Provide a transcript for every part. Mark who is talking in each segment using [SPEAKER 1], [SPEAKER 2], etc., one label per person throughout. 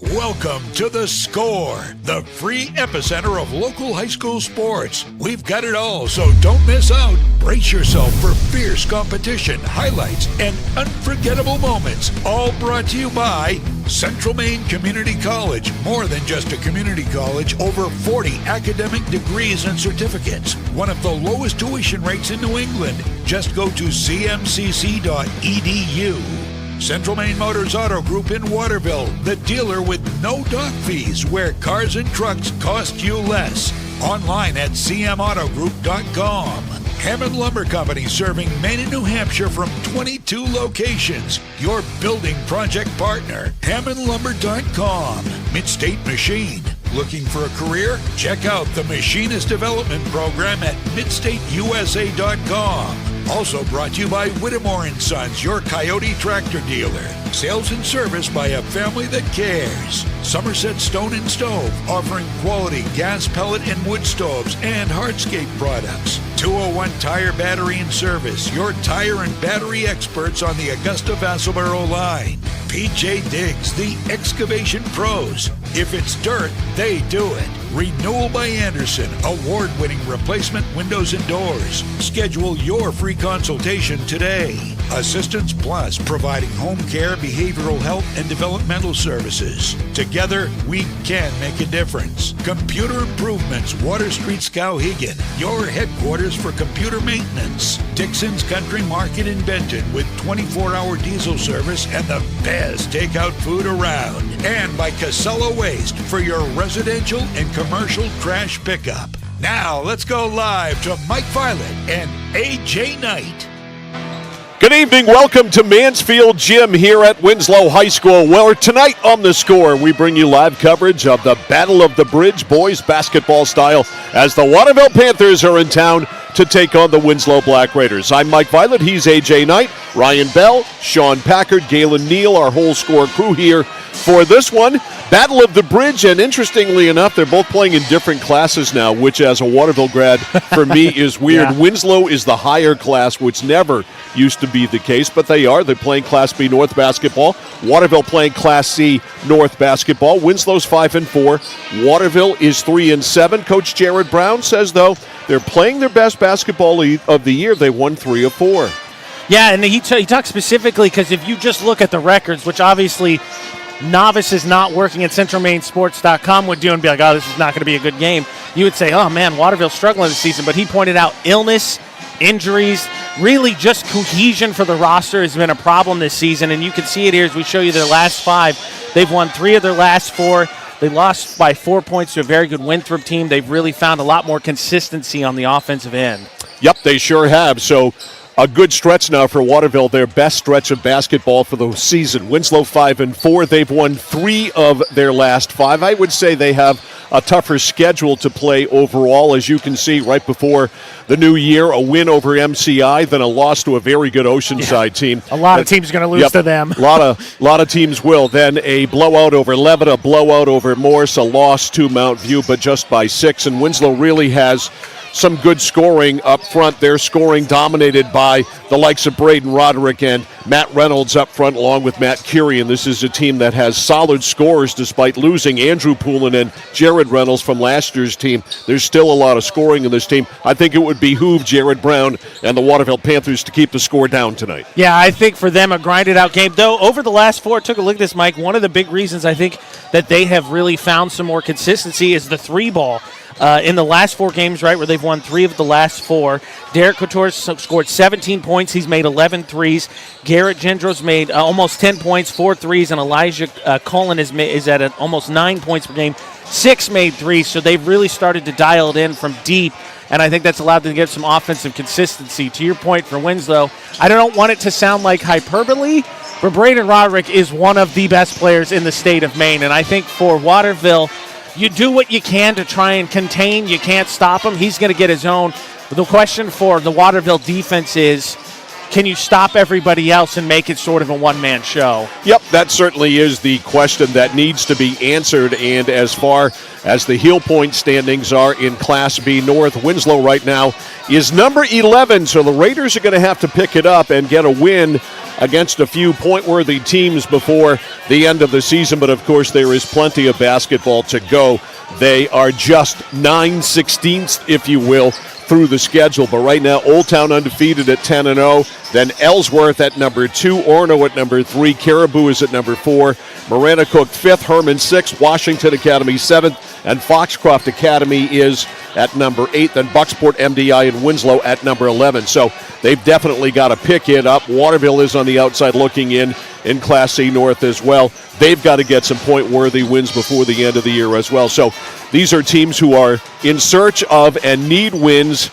[SPEAKER 1] Welcome to The Score, the free epicenter of local high school sports. We've got it all, so don't miss out. Brace yourself for fierce competition, highlights, and unforgettable moments. All brought to you by Central Maine Community College. More than just a community college, over 40 academic degrees and certificates. One of the lowest tuition rates in New England. Just go to cmcc.edu. Central Maine Motors Auto Group in Waterville, the dealer with no dock fees, where cars and trucks cost you less. Online at cmautogroup.com. Hammond Lumber Company, serving Maine and New Hampshire from 22 locations. Your building project partner, hammondlumber.com. Midstate Machine. Looking for a career? Check out the Machinist Development Program at midstateusa.com. Also brought to you by Whittemore & Sons, your Coyote tractor dealer. Sales and service by a family that cares. Somerset Stone & Stove, offering quality gas, pellet, and wood stoves and hardscape products. 201 Tire, Battery and Service, your tire and battery experts on the Augusta-Vassalboro line. PJ Diggs, the excavation pros. If it's dirt, they do it. Renewal by Anderson, award-winning replacement windows and doors. Schedule your free consultation today. Assistance Plus, providing home care, behavioral health, and developmental services. Together, we can make a difference. Computer Improvements, Water Street, Skowhegan, your headquarters for computer maintenance. Dixon's Country Market in Benton, with 24-hour diesel service and the best takeout food around. And by Casella Waste, for your residential and commercial trash pickup. Now, let's go live to Mike Violet and AJ Knight.
[SPEAKER 2] Good evening. Welcome to Mansfield Gym here at Winslow High School, where tonight on The Score, we bring you live coverage of the Battle of the Bridge boys basketball style as the Waterville Panthers are in town to take on the Winslow Black Raiders. I'm Mike Violet. He's AJ Knight, Ryan Bell, Sean Packard, Galen Neal, our whole Score crew here for this one. Battle of the Bridge, and interestingly enough, they're both playing in different classes now, which as a Waterville grad, for me, is weird. Yeah. Winslow is the higher class, which never used to be the case, but they are. They're playing Class B North basketball. Waterville playing Class C North basketball. Winslow's 5-4. Waterville is 3-7. Coach Jared Brown says, though, they're playing their best basketball of the year. They won 3 of 4.
[SPEAKER 3] Yeah, and he talks specifically because if you just look at the records, which obviously novices not working at centralmainsports.com would do and be like, oh, this is not going to be a good game, you would say, oh, man, Waterville's struggling this season. But he pointed out illness, injuries, really just cohesion for the roster has been a problem this season. And you can see it here as we show you their last 5. They've won 3 of their last 4. They lost by 4 points to a very good Winthrop team. They've really found a lot more consistency on the offensive end.
[SPEAKER 2] Yep, they sure have. So a good stretch now for Waterville, their best stretch of basketball for the season. Winslow 5-4. They've won 3 of their last 5. I would say they have a tougher schedule to play overall. As you can see, right before the new year, a win over MCI, then a loss to a very good Oceanside team.
[SPEAKER 3] A lot of teams going to lose to them.
[SPEAKER 2] A lot of teams will. Then a blowout over Levitt, a blowout over Morse, a loss to Mount View, but just by 6. And Winslow really has some good scoring up front. They're scoring dominated by the likes of Braden Roderick and Matt Reynolds up front, along with Matt Curie. And this is a team that has solid scores despite losing Andrew Poulin and Jared Reynolds from last year's team. There's still a lot of scoring in this team. I think it would behoove Jared Brown and the Waterville Panthers to keep the score down tonight.
[SPEAKER 3] Yeah, I think for them a grinded-out game. Though over the last 4, took a look at this, Mike, one of the big reasons I think that they have really found some more consistency is the 3-ball. In the last 4 games, right, where they've won 3 of the last 4, Derek Couture scored 17 points. He's made 11 threes. Garrett Gendros made almost 10 points, 4 threes, and Elijah Cullen is at almost 9 points per game, 6 made threes. So they've really started to dial it in from deep, and I think that's allowed them to get some offensive consistency. To your point for Winslow, I don't want it to sound like hyperbole, but Braden Roderick is one of the best players in the state of Maine, and I think for Waterville, you do what you can to try and contain. You can't stop him. He's going to get his own. The question for the Waterville defense is, can you stop everybody else and make it sort of a one-man show?
[SPEAKER 2] Yep, that certainly is the question that needs to be answered. And as far as the heel point standings are in Class B North, Winslow right now is number 11. So the Raiders are going to have to pick it up and get a win against a few point-worthy teams before the end of the season, but of course there is plenty of basketball to go. They are just 9/16, if you will, through the schedule. But right now, Old Town undefeated at 10-0. Then Ellsworth at number 2, Orono at number 3, Caribou is at number 4, Maranacook 5th, Herman 6th, Washington Academy 7th, and Foxcroft Academy is at number 8, then Bucksport, MDI, and Winslow at number 11. So they've definitely got to pick it up. Waterville is on the outside looking in Class C North as well. They've got to get some point-worthy wins before the end of the year as well. So these are teams who are in search of and need wins.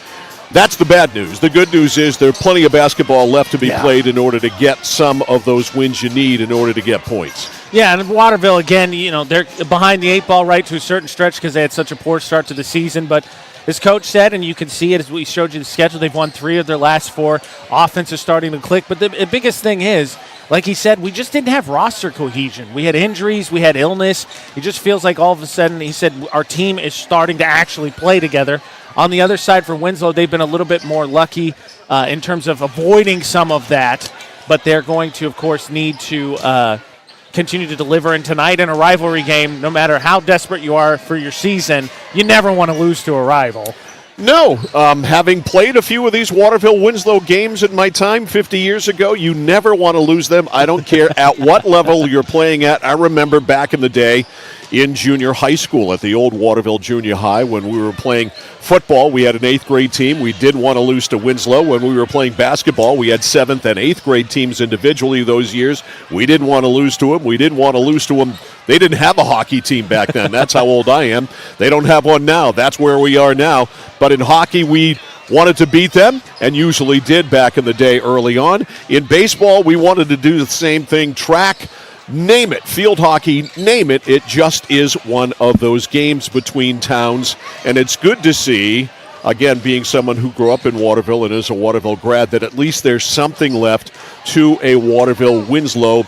[SPEAKER 2] That's the bad news. The good news is there are plenty of basketball left to be played in order to get some of those wins you need in order to get points.
[SPEAKER 3] Yeah, and Waterville, again, they're behind the 8 ball right to a certain stretch because they had such a poor start to the season. But as Coach said, and you can see it as we showed you the schedule, they've won 3 of their last 4. Offense is starting to click. But the biggest thing is, like he said, we just didn't have roster cohesion. We had injuries. We had illness. It just feels like all of a sudden, he said, our team is starting to actually play together. On the other side for Winslow, they've been a little bit more lucky in terms of avoiding some of that. But they're going to, of course, need to continue to deliver. And tonight in a rivalry game, no matter how desperate you are for your season, you never want to lose to a rival.
[SPEAKER 2] No, having played a few of these Waterville-Winslow games in my time 50 years ago, you never want to lose them. I don't care at what level you're playing at. I remember back in the day in junior high school at the old Waterville Junior High when we were playing football. We had an 8th grade team. We didn't want to lose to Winslow. When we were playing basketball, we had 7th and 8th grade teams individually those years. We didn't want to lose to them. We didn't want to lose to them. They didn't have a hockey team back then. That's how old I am. They don't have one now. That's where we are now. But in hockey, we wanted to beat them and usually did back in the day early on. In baseball, we wanted to do the same thing. Track, name it. Field hockey, name it. It just is one of those games between towns. And it's good to see, again, being someone who grew up in Waterville and is a Waterville grad, that at least there's something left to a Waterville-Winslow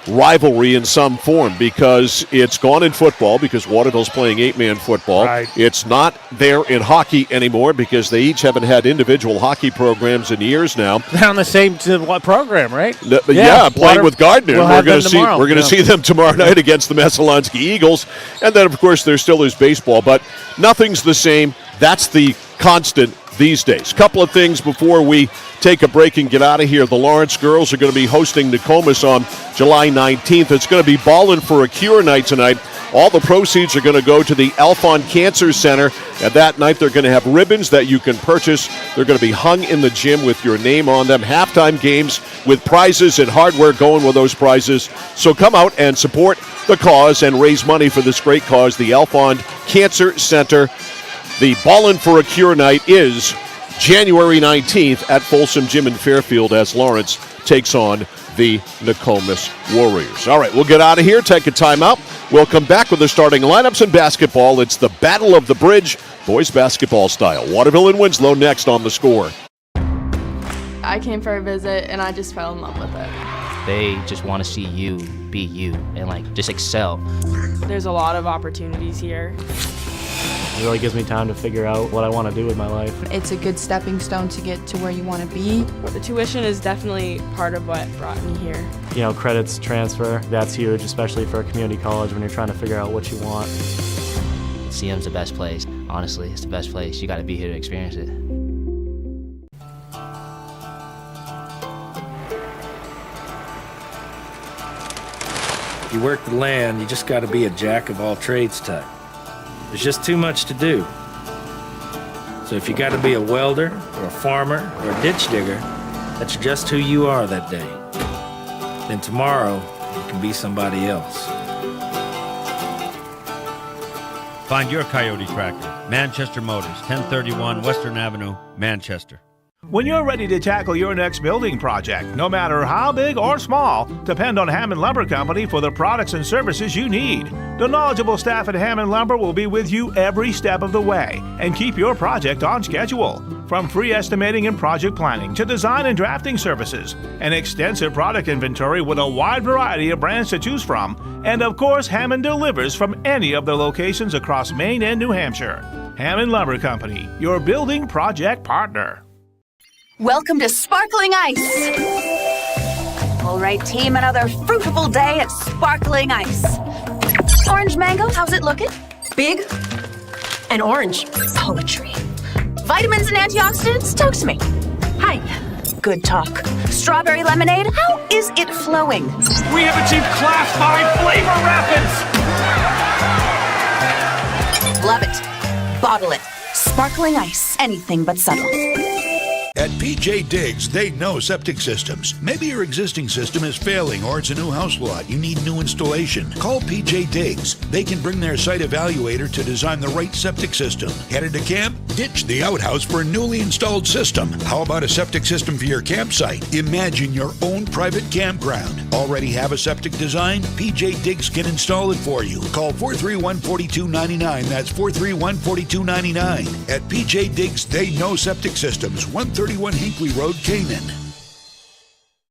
[SPEAKER 2] rivalry in some form, because it's gone in football because Waterville's playing 8-man football.
[SPEAKER 3] Right.
[SPEAKER 2] It's not there in hockey anymore because they each haven't had individual hockey programs in years now.
[SPEAKER 3] They're on the same program, right?
[SPEAKER 2] Playing with Gardner.
[SPEAKER 3] We'll
[SPEAKER 2] we're going to see them tomorrow night against the Messalonski Eagles. And then, of course, there still is baseball, but nothing's the same. That's the constant these days. Couple of things before we take a break and get out of here. The Lawrence girls are going to be hosting Nokomis on July 19th. It's going to be Ballin' for a Cure night tonight. All the proceeds are going to go to the Alphon Cancer Center. And that night they're going to have ribbons that you can purchase. They're going to be hung in the gym with your name on them. Halftime games with prizes and hardware going with those prizes. So come out and support the cause and raise money for this great cause, the Alphon Cancer Center. The Ballin' for a Cure night is January 19th at Folsom Gym in Fairfield as Lawrence takes on the Nokomis Warriors. All right, we'll get out of here, take a timeout. We'll come back with the starting lineups in basketball. It's the Battle of the Bridge, boys basketball style. Waterville and Winslow next on The Score.
[SPEAKER 4] I came for a visit, and I just fell in love with it.
[SPEAKER 5] They just want to see you be you and, just excel.
[SPEAKER 4] There's a lot of opportunities here.
[SPEAKER 6] It really gives me time to figure out what I want to do with my life.
[SPEAKER 7] It's a good stepping stone to get to where you want to be.
[SPEAKER 4] The tuition is definitely part of what brought me here.
[SPEAKER 6] Credits transfer, that's huge, especially for a community college when you're trying to figure out what you want.
[SPEAKER 5] CM's the best place. Honestly, it's the best place. You got to be here to experience it.
[SPEAKER 8] If you work the land, you just got to be a jack of all trades type. There's just too much to do. So if you got to be a welder or a farmer or a ditch digger, that's just who you are that day. Then tomorrow, you can be somebody else.
[SPEAKER 9] Find your Coyote tractor. Manchester Motors, 1031 Western Avenue, Manchester.
[SPEAKER 10] When you're ready to tackle your next building project, no matter how big or small, depend on Hammond Lumber Company for the products and services you need. The knowledgeable staff at Hammond Lumber will be with you every step of the way and keep your project on schedule. From free estimating and project planning to design and drafting services, an extensive product inventory with a wide variety of brands to choose from, and of course, Hammond delivers from any of their locations across Maine and New Hampshire. Hammond Lumber Company, your building project partner.
[SPEAKER 11] Welcome to Sparkling Ice. All right, team, another fruitful day at Sparkling Ice. Orange mango, how's it looking? Big and orange. Poetry. Vitamins and antioxidants, talk to me. Hi. Good talk. Strawberry lemonade, how is it flowing?
[SPEAKER 12] We have achieved Class 5 flavor rapids!
[SPEAKER 11] Love it. Bottle it. Sparkling Ice, anything but subtle.
[SPEAKER 1] At PJ Diggs, they know septic systems. Maybe your existing system is failing or it's a new house lot. You need new installation. Call PJ Diggs. They can bring their site evaluator to design the right septic system. Headed to camp? Ditch the outhouse for a newly installed system. How about a septic system for your campsite? Imagine your own private campground. Already have a septic design? PJ Diggs can install it for you. Call 431-4299. That's 431-4299. At PJ Diggs, they know septic systems. 131 Hinkley Road, Canaan.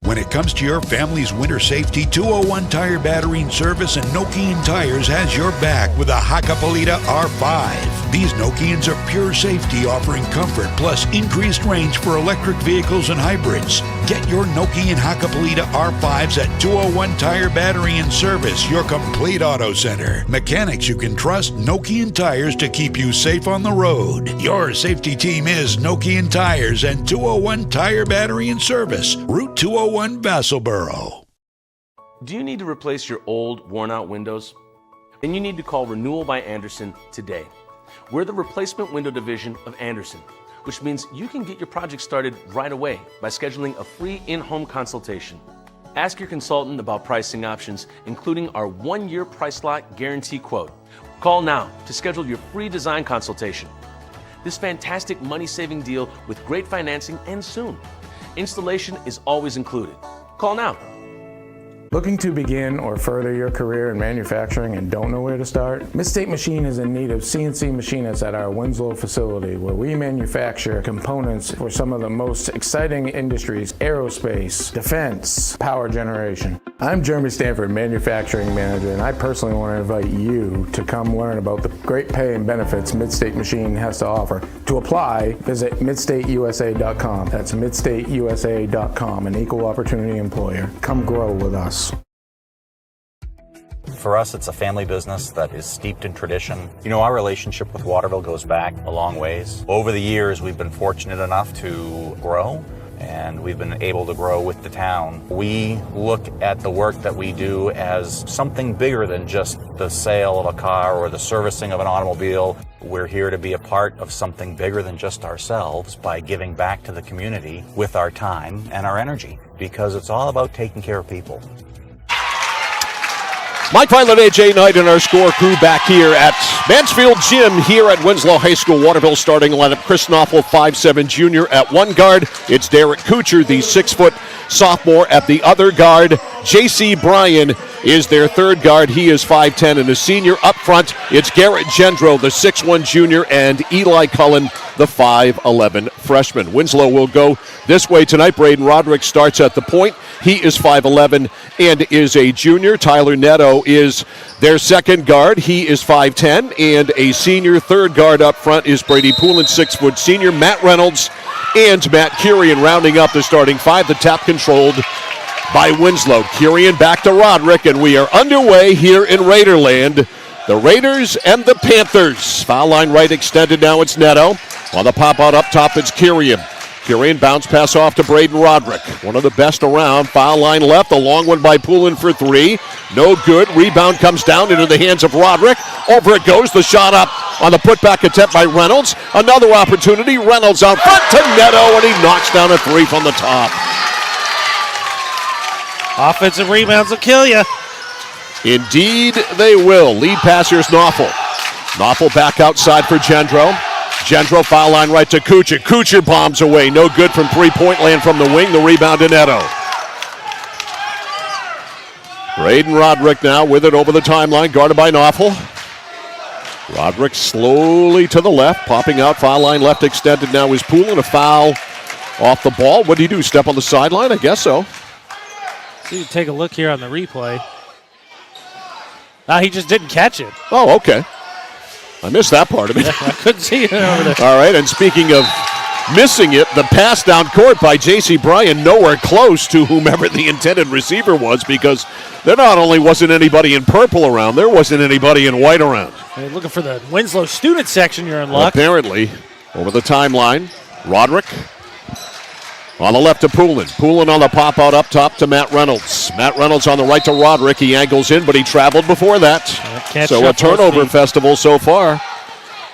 [SPEAKER 1] When it comes to your family's winter safety, 201 Tire Battery and Service and Nokian Tires has your back with a Hakkapeliitta R5. These Nokians are pure safety, offering comfort plus increased range for electric vehicles and hybrids. Get your Nokian Hakkapeliitta R5s at 201 Tire Battery and Service, your complete auto center. Mechanics you can trust, Nokian Tires to keep you safe on the road. Your safety team is Nokian Tires and 201 Tire Battery and Service, Route 201 Vassalboro.
[SPEAKER 13] Do you need to replace your old, worn-out windows? Then you need to call Renewal by Andersen today. We're the replacement window division of Andersen, which means you can get your project started right away by scheduling a free in-home consultation. Ask your consultant about pricing options, including our 1-year price lock guarantee quote. Call now to schedule your free design consultation. This fantastic money-saving deal with great financing ends soon. Installation is always included. Call now.
[SPEAKER 14] Looking to begin or further your career in manufacturing and don't know where to start? Midstate Machine is in need of CNC machinists at our Winslow facility, where we manufacture components for some of the most exciting industries: aerospace, defense, power generation. I'm Jeremy Stanford, manufacturing manager, and I personally want to invite you to come learn about the great pay and benefits Midstate Machine has to offer. To apply, visit midstateusa.com. That's midstateusa.com, an equal opportunity employer. Come grow with us.
[SPEAKER 15] For us, it's a family business that is steeped in tradition. You know, our relationship with Waterville goes back a long ways. Over the years, we've been fortunate enough to grow, and we've been able to grow with the town. We look at the work that we do as something bigger than just the sale of a car or the servicing of an automobile. We're here to be a part of something bigger than just ourselves by giving back to the community with our time and our energy, because it's all about taking care of people.
[SPEAKER 2] Mike Violet, AJ Knight, and our score crew back here at Mansfield Gym here at Winslow High School. Waterville starting lineup: Chris Knopfel, 5'7" junior at one guard. It's Derek Kuchar, the 6-foot sophomore, at the other guard. J.C. Bryan is their third guard. He is 5'10" and a senior. Up front, it's Garrett Gendro, the 6'1" junior, and Eli Cullen, the 5'11" freshman. Winslow will go this way tonight. Braden Roderick starts at the point. He is 5'11" and is a junior. Tyler Neto is their second guard. He is 5'10" and a senior. Third guard up front is Brady Poulin, 6-foot senior. Matt Reynolds and Matt Kurian rounding up the starting five. The tap controlled by Winslow. Kurian back to Roderick, and we are underway here in Raiderland. The Raiders and the Panthers. Foul line right extended now. It's Neto. On the pop out up top, it's Kurian. Kurian bounce pass off to Braden Roderick. One of the best around. Foul line left. A long one by Poulin for three. No good. Rebound comes down into the hands of Roderick. Over it goes. The shot up on the putback attempt by Reynolds. Another opportunity. Reynolds out front to Neto, and he knocks down a three from the top.
[SPEAKER 3] Offensive rebounds will kill you.
[SPEAKER 2] Indeed they will. Lead passer is Knopfel. Knopfel back outside for Gendro. Gendro foul line right to Kuchar. Kuchar bombs away. No good from three-point land from the wing. The rebound to Neto. Braden Roderick now with it over the timeline, guarded by Knopfel. Roderick slowly to the left, popping out. Foul line left extended now is Poulin. A foul off the ball. What do you do? Step on the sideline? I guess so.
[SPEAKER 3] So you take a look here on the replay. He just didn't catch it.
[SPEAKER 2] Oh, okay. I missed that part of it.
[SPEAKER 3] I couldn't see it over there.
[SPEAKER 2] All right, and speaking of missing it. The pass down court by J.C. Bryan, nowhere close to whomever the intended receiver was, because there not only wasn't anybody in purple around, there wasn't anybody in white around.
[SPEAKER 3] Hey, looking for the Winslow student section, you're in luck.
[SPEAKER 2] Apparently, over the timeline, Roderick on the left to Poulin. Poulin on the pop-out up top to Matt Reynolds. Matt Reynolds on the right to Roderick. He angles in, but he traveled before that. So a turnover festival so far.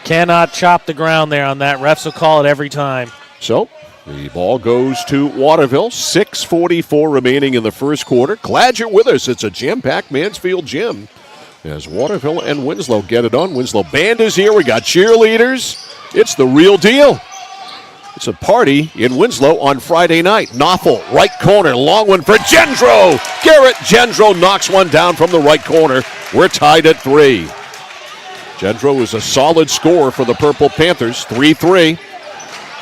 [SPEAKER 3] Cannot chop the ground there on that. Refs will call it every time.
[SPEAKER 2] So the ball goes to Waterville. 6:44 remaining in the first quarter. Glad you're with us. It's a jam-packed Mansfield gym as Waterville and Winslow get it on. Winslow band is here. We got cheerleaders. It's the real deal. It's a party in Winslow on Friday night. Knoffel, right corner, long one for Gendro. Garrett Gendro knocks one down from the right corner. We're tied at 3. Gendro is a solid scorer for the Purple Panthers. 3-3.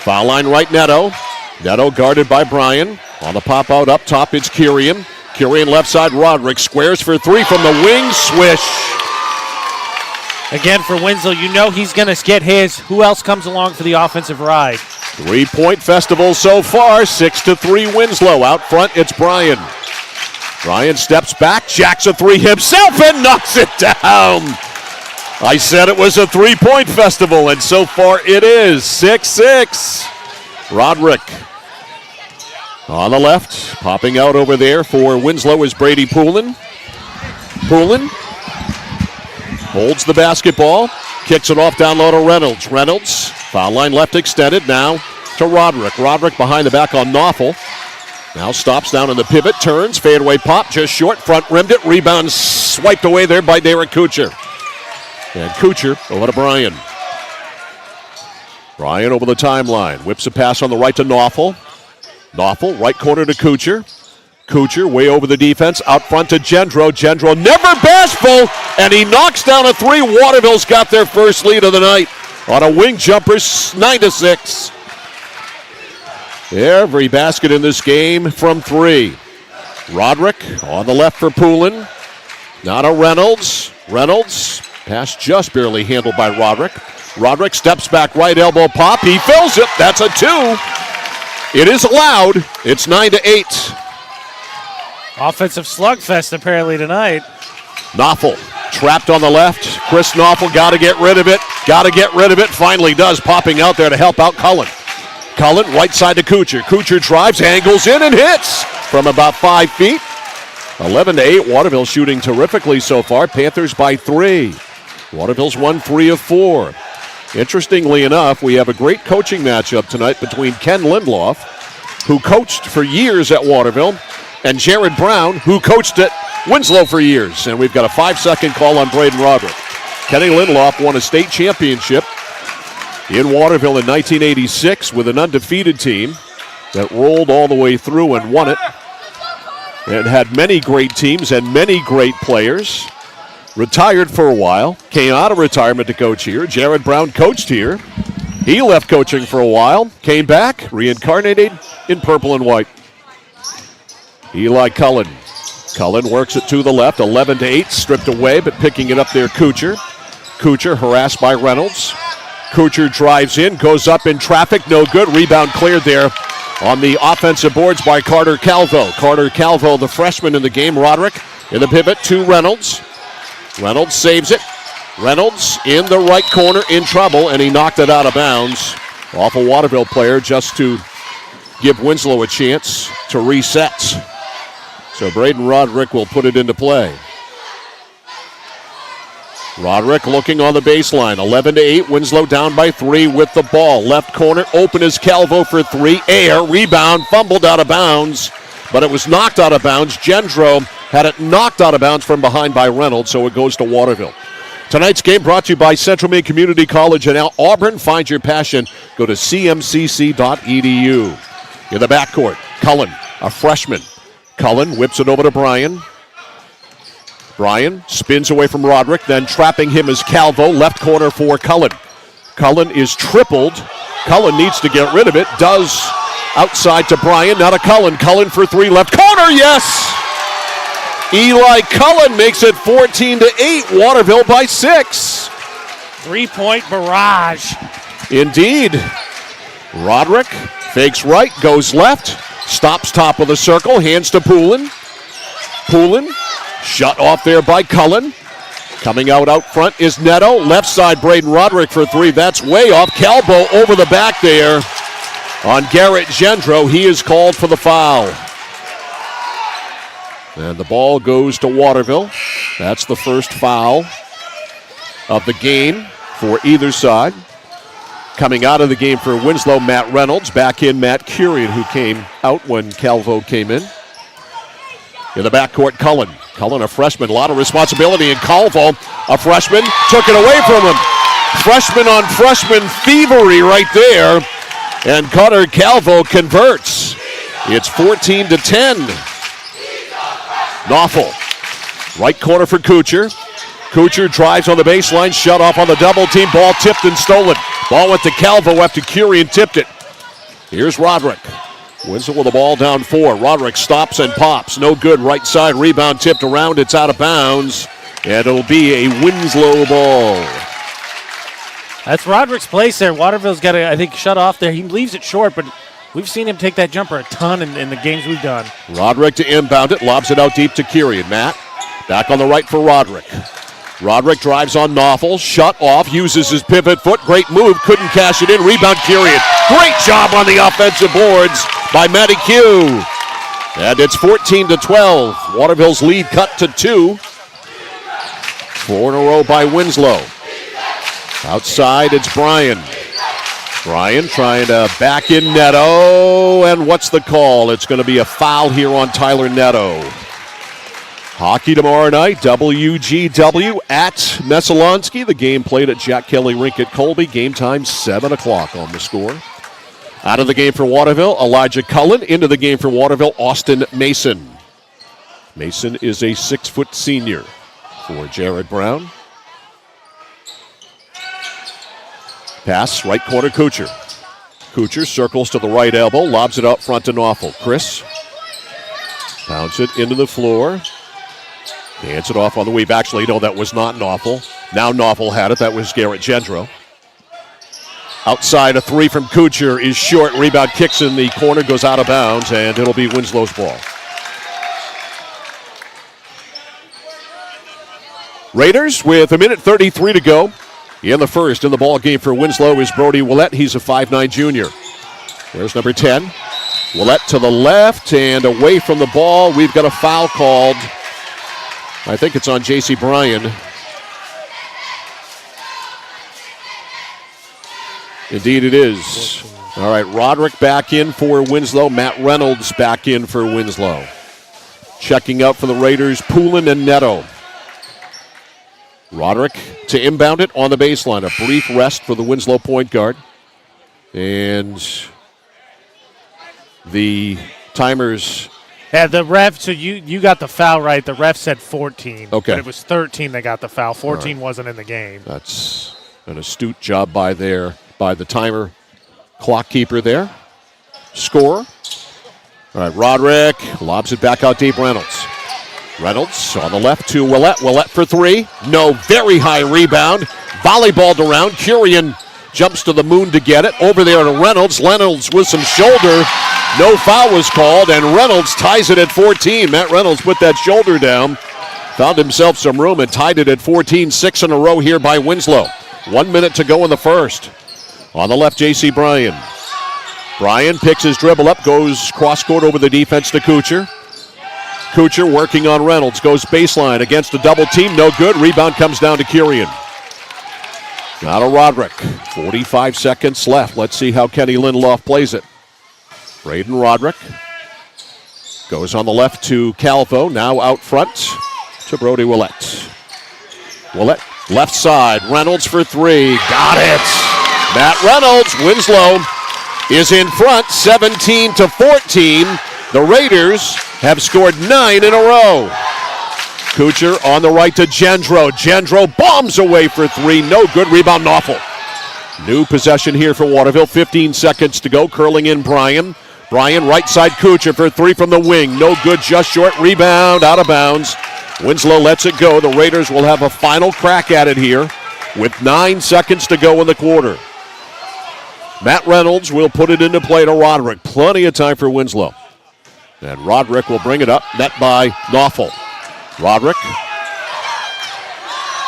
[SPEAKER 2] Foul line right, Neto. Neto guarded by Bryan. On the pop out up top, it's Kyrian. Kyrian left side, Roderick squares for 3 from the wing. Swish.
[SPEAKER 3] Again, for Winslow, you know he's going to get his. Who else comes along for the offensive ride?
[SPEAKER 2] 3-point festival so far. 6-3 Winslow. Out front, it's Bryan. Bryan steps back, jacks a 3 himself, and knocks it down. I said it was a 3-point festival, and so far it is. 6-6. Roderick on the left, popping out over there for Winslow is Brady Poulin. Poulin holds the basketball, kicks it off down low to Reynolds. Reynolds, foul line left extended now to Roderick. Roderick behind the back on Knoffel. Now stops down in the pivot, turns, fadeaway pop, just short, front rimmed it, rebound swiped away there by Derek Kuchar. And Kuchar over to Bryan. Bryan over the timeline, whips a pass on the right to Knoffel. Knoffel, right corner to Kuchar. Kuchar way over the defense, out front to Gendro. Gendro never bashful, and he knocks down a 3. Waterville's got their first lead of the night on a wing jumper, 9-6. Every basket in this game from 3. Roderick on the left for Poulin. Now to Reynolds. Reynolds, pass just barely handled by Roderick. Roderick steps back, right elbow pop. He fills it. That's a 2. It is allowed. It's 9-8.
[SPEAKER 3] Offensive slugfest apparently tonight.
[SPEAKER 2] Knoffel trapped on the left. Chris Knoffel got to get rid of it. Finally does, popping out there to help out Cullen. Cullen right side to Kuchar. Kuchar drives, angles in, and hits from about 5 feet. 11-8. Waterville shooting terrifically so far. Panthers by 3. Waterville's won 3 of 4. Interestingly enough, we have a great coaching matchup tonight between Ken Lindloff, who coached for years at Waterville, and Jared Brown, who coached at Winslow for years. And we've got a 5-second call on Braden Roderick. Kenny Lindloff won a state championship in Waterville in 1986 with an undefeated team that rolled all the way through and won it. It had many great teams and many great players. Retired for a while, came out of retirement to coach here. Jared Brown coached here. He left coaching for a while, came back, reincarnated in purple and white. Eli Cullen. Cullen works it to the left, 11-8, stripped away, but picking it up there, Kuchar. Kuchar harassed by Reynolds. Kuchar drives in, goes up in traffic, no good. Rebound cleared there on the offensive boards by Carter Calvo. Carter Calvo, the freshman in the game. Roderick in the pivot to Reynolds. Reynolds saves it. Reynolds in the right corner, in trouble, and he knocked it out of bounds. Off a Waterville player just to give Winslow a chance to reset. So Braden Roderick will put it into play. Roderick looking on the baseline. 11-8. Winslow down by 3 with the ball. Left corner open is Calvo for 3. Air. Rebound. Fumbled out of bounds. But it was knocked out of bounds. Gendro had it knocked out of bounds from behind by Reynolds, so it goes to Waterville. Tonight's game brought to you by Central Maine Community College and Auburn. Find your passion. Go to cmcc.edu. In the backcourt, Cullen, a freshman. Cullen whips it over to Bryan. Bryan spins away from Roderick, then trapping him is Calvo, left corner for Cullen. Cullen is tripled. Cullen needs to get rid of it. Does outside to Bryan, now to Cullen. Cullen for 3, left corner, yes! Eli Cullen makes it 14-8. Waterville by 6.
[SPEAKER 3] 3-point barrage.
[SPEAKER 2] Indeed. Roderick fakes right, goes left, stops top of the circle, hands to Poulin. Poulin shut off there by Cullen. Coming out front is Neto. Left side, Braden Roderick for three. That's way off. Calvo over the back there on Garrett Gendro. He is called for the foul. And the ball goes to Waterville. That's the first foul of the game for either side. Coming out of the game for Winslow, Matt Reynolds. Back in Matt Curian, who came out when Calvo came in. In the backcourt, Cullen. Cullen, a freshman, a lot of responsibility. And Calvo, a freshman, took it away from him. Freshman on freshman thievery right there. And Cutter Calvo converts. It's 14-10. Knopfel, right corner for Kuchar. Kuchar drives on the baseline, shut off on the double team. Ball tipped and stolen. Ball went to Calvo after Curian tipped it. Here's Roderick. Winslow with the ball down 4. Roderick stops and pops. No good. Right side rebound tipped around. It's out of bounds. And it'll be a Winslow ball.
[SPEAKER 3] That's Roderick's place there. Waterville's got to, I think, shut off there. He leaves it short, but we've seen him take that jumper a ton in the games we've done.
[SPEAKER 2] Roderick to inbound it. Lobs it out deep to Curian. Matt back on the right for Roderick. Roderick drives on Knopfel. Shut off. Uses his pivot foot. Great move. Couldn't cash it in. Rebound Curian. Great job on the offensive boards by Matty Q. And it's 14-12. Waterville's lead cut to 2. 4 in a row by Winslow. Outside, it's Bryan. Bryan trying to back in Neto. And what's the call? It's going to be a foul here on Tyler Neto. Hockey tomorrow night, WGW at Messalonsky. The game played at Jack Kelly Rink at Colby. Game time 7 o'clock on the score. Out of the game for Waterville, Elijah Cullen. Into the game for Waterville, Austin Mason. Mason is a 6-foot senior for Jared Brown. Pass, right corner, Kuchar. Kuchar circles to the right elbow, lobs it up front to Knopfel. Chris pounds it into the floor. Hands it off on the weave. Actually, no, that was not Knopfel. Now Knopfel had it. That was Garrett Gendro. Outside, a 3 from Kuchar is short. Rebound kicks in the corner, goes out of bounds, and it'll be Winslow's ball. Raiders with 1:33 to go in the first. In the ball game for Winslow is Brody Willett. He's a 5'9 junior. There's number 10. Willett to the left and away from the ball. We've got a foul called. I think it's on J.C. Bryan. Indeed it is. All right, Roderick back in for Winslow. Matt Reynolds back in for Winslow. Checking out for the Raiders, Poulin and Neto. Roderick to inbound it on the baseline. A brief rest for the Winslow point guard. And the timers...
[SPEAKER 3] Yeah, the ref, so you got the foul right. The ref said 14.
[SPEAKER 2] Okay.
[SPEAKER 3] But it was 13 that got the foul. 14 wasn't in the game.
[SPEAKER 2] That's an astute job by the timer clock keeper there. Score. All right, Roderick lobs it back out deep. Reynolds on the left to Willett. Willett for 3. No, very high rebound. Volleyballed around. Curian jumps to the moon to get it. Over there to Reynolds. Reynolds with some shoulder. No foul was called, and Reynolds ties it at 14. Matt Reynolds put that shoulder down. Found himself some room and tied it at 14. 6 in a row here by Winslow. 1 minute to go in the first. On the left, J.C. Bryan. Bryan picks his dribble up, goes cross-court over the defense to Kuchar. Kuchar working on Reynolds, goes baseline against a double team, no good. Rebound comes down to Curian. Now to Roderick. 45 seconds left. Let's see how Kenny Lindelof plays it. Braden Roderick goes on the left to Calvo, now out front to Brody Willett. Willett, left side, Reynolds for 3, got it! Matt Reynolds, Winslow is in front, 17-14. The Raiders have scored 9 in a row. Kuchar on the right to Gendro. Gendro bombs away for 3, no good, rebound Knopfel. New possession here for Waterville, 15 seconds to go, curling in Bryan. Bryan right side Kuchar for 3 from the wing, no good, just short, rebound, out of bounds. Winslow lets it go. The Raiders will have a final crack at it here with 9 seconds to go in the quarter. Matt Reynolds will put it into play to Roderick. Plenty of time for Winslow. And Roderick will bring it up, net by Knopfel. Roderick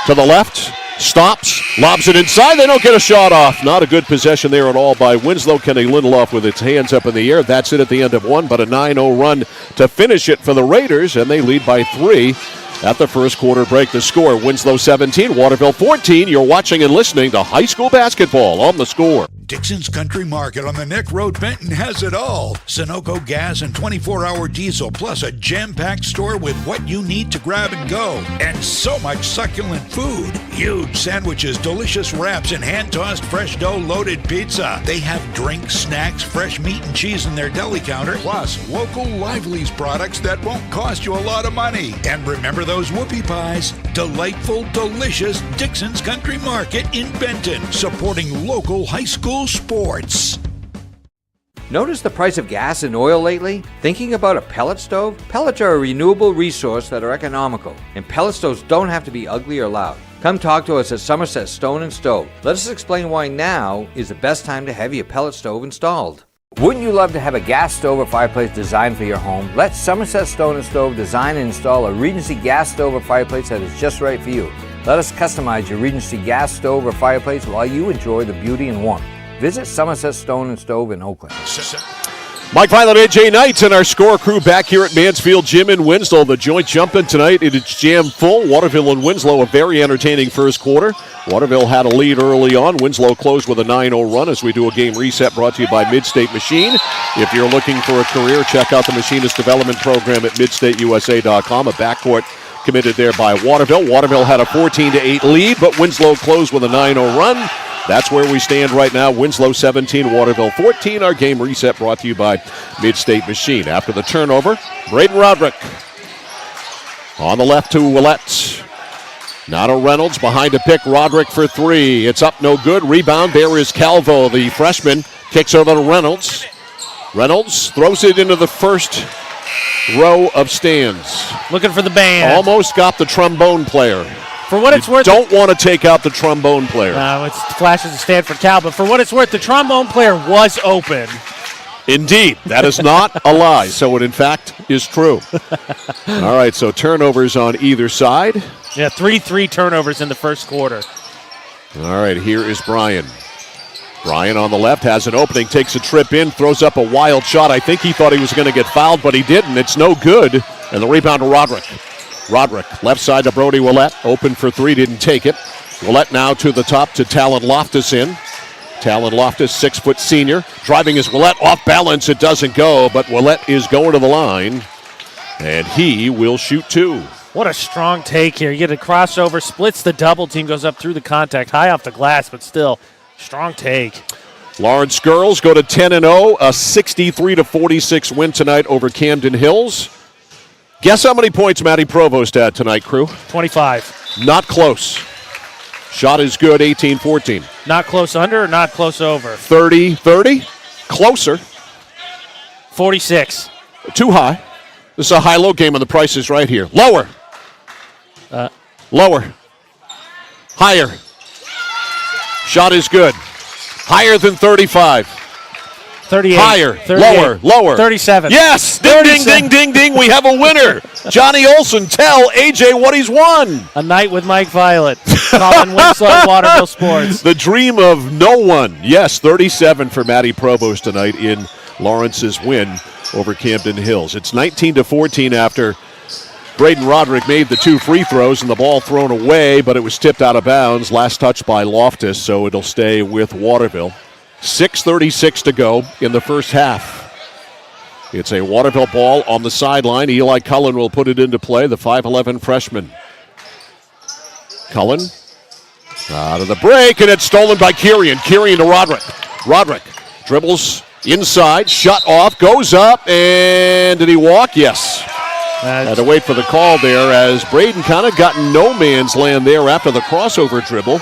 [SPEAKER 2] to the left, stops, lobs it inside. They don't get a shot off. Not a good possession there at all by Winslow. Kenny Lindelof with its hands up in the air. That's it at the end of one, but a 9-0 run to finish it for the Raiders, and they lead by 3 at the first quarter break. The score, Winslow 17, Waterville 14. You're watching and listening to high school basketball on The Score.
[SPEAKER 1] Dixon's Country Market on the Neck Road, Benton has it all. Sunoco gas and 24-hour diesel, plus a jam-packed store with what you need to grab and go. And so much succulent food. Huge sandwiches, delicious wraps, and hand-tossed fresh dough-loaded pizza. They have drinks, snacks, fresh meat and cheese in their deli counter, plus local Lively's products that won't cost you a lot of money. And remember those whoopie pies? Delightful, delicious Dixon's Country Market in Benton, supporting local high school sports.
[SPEAKER 16] Notice the price of gas and oil lately? Thinking about a pellet stove? Pellets are a renewable resource that are economical, and pellet stoves don't have to be ugly or loud. Come talk to us at Somerset Stone & Stove. Let us explain why now is the best time to have your pellet stove installed. Wouldn't you love to have a gas stove or fireplace designed for your home? Let Somerset Stone & Stove design and install a Regency gas stove or fireplace that is just right for you. Let us customize your Regency gas stove or fireplace while you enjoy the beauty and warmth. Visit Somerset Stone & Stove in Oakland.
[SPEAKER 2] Mike Violet, AJ Knight, and our score crew back here at Mansfield Gym in Winslow. The joint jumping tonight. It is jam full. Waterville and Winslow, a very entertaining first quarter. Waterville had a lead early on. Winslow closed with a 9-0 run as we do a game reset brought to you by Midstate Machine. If you're looking for a career, check out the Machinist Development Program at midstateusa.com. A backcourt committed there by Waterville. Waterville had a 14-8 lead, but Winslow closed with a 9-0 run. That's where we stand right now. Winslow 17, Waterville 14. Our game reset brought to you by Midstate Machine. After the turnover, Braden Roderick on the left to Willett. Now to Reynolds behind a pick. Roderick for 3. It's up, no good. Rebound. There is Calvo, the freshman. Kicks over to Reynolds. Reynolds throws it into the first row of stands.
[SPEAKER 3] Looking for the band.
[SPEAKER 2] Almost got the trombone player.
[SPEAKER 3] For what it's worth,
[SPEAKER 2] don't want to take out the trombone player.
[SPEAKER 3] No, it's flashes of Stanford Cal, but for what it's worth, the trombone player was open.
[SPEAKER 2] Indeed, that is not a lie. So it, in fact, is true. All right, so turnovers on either side.
[SPEAKER 3] Yeah, 3 turnovers in the first quarter.
[SPEAKER 2] All right, here is Brian. Brian on the left has an opening, takes a trip in, throws up a wild shot. I think he thought he was going to get fouled, but he didn't. It's no good. And the rebound to Roderick. Roderick, left side to Brody Willett. Open for 3, didn't take it. Willett now to the top to Talon Loftus in. Talon Loftus, 6-foot senior. Driving is Willett. Off balance, it doesn't go, but Willett is going to the line. And he will shoot 2.
[SPEAKER 3] What a strong take here. You get a crossover, splits the double team, goes up through the contact, high off the glass, but still, strong take.
[SPEAKER 2] Lawrence girls go to 10-0, a 63-46 win tonight over Camden Hills. Guess how many points Matty Provost had tonight, crew?
[SPEAKER 3] 25.
[SPEAKER 2] Not close. Shot is good, 18-14.
[SPEAKER 3] Not close under or not close over?
[SPEAKER 2] 30-30. Closer.
[SPEAKER 3] 46.
[SPEAKER 2] Too high. This is a high-low game on the prices right here. Lower. Lower. Higher. Shot is good. Higher than 35.
[SPEAKER 3] 38.
[SPEAKER 2] Higher.
[SPEAKER 3] 38.
[SPEAKER 2] Lower.
[SPEAKER 3] 37.
[SPEAKER 2] Yes. Ding, ding, ding, ding, ding. We have a winner. Johnny Olson, tell AJ what he's won.
[SPEAKER 3] A night with Mike Violet. Calling Winslow Waterville Sports.
[SPEAKER 2] The dream of no one. Yes, 37 for Matty Provost tonight in Lawrence's win over Camden Hills. It's 19-14 after Braden Roderick made the 2 free throws and the ball thrown away, but it was tipped out of bounds. Last touch by Loftus, so it'll stay with Waterville. 6:36 to go in the first half. It's a Waterville ball on the sideline. Eli Cullen will put it into play, the 5'11 freshman. Cullen out of the break, and it's stolen by Kirian. Kirian to Roderick. Roderick dribbles inside, shut off, goes up, and did he walk? Yes. Had to wait for the call there as Braden kind of got in no man's land there after the crossover dribble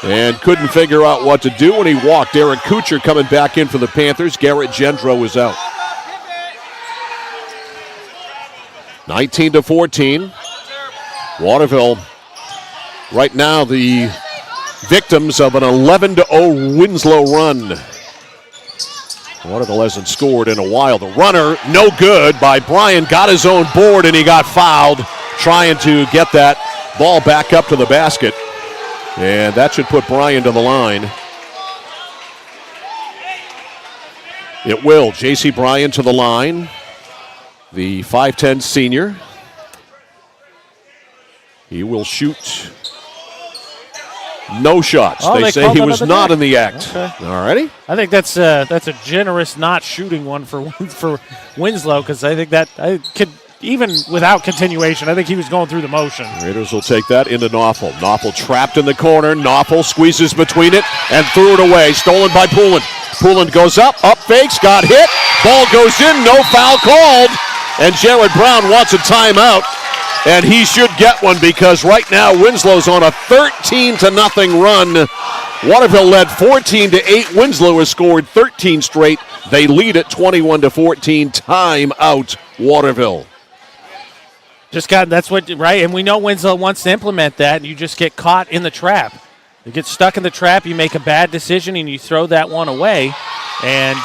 [SPEAKER 2] and couldn't figure out what to do when he walked. Eric Kuchar coming back in for the Panthers. Garrett Gendro was out. 19-14. Waterville right now the victims of an 11-0 Winslow run. Waterville hasn't scored in a while. The runner, no good by Bryan, got his own board, and he got fouled trying to get that ball back up to the basket. And that should put Bryan to the line. It will. J.C. Bryan to the line. The 5'10 senior. He will shoot no shots. They say he was not in the act.
[SPEAKER 3] Okay.
[SPEAKER 2] All righty.
[SPEAKER 3] I think that's a generous not shooting one for Winslow, because I think that I could, even without continuation, I think he was going through the motion.
[SPEAKER 2] Raiders will take that into Knopfel. Knopfel trapped in the corner. Knopfel squeezes between it and threw it away. Stolen by Poulin. Poulin goes up fakes, got hit. Ball goes in, no foul called. And Jared Brown wants a timeout. And he should get one, because right now Winslow's on a 13-0 run. Waterville led 14-8. Winslow has scored 13 straight. They lead at 21-14. Timeout, Waterville.
[SPEAKER 3] That's what, right? And we know Winslow wants to implement that, and you just get caught in the trap. You get stuck in the trap, you make a bad decision, and you throw that one away. And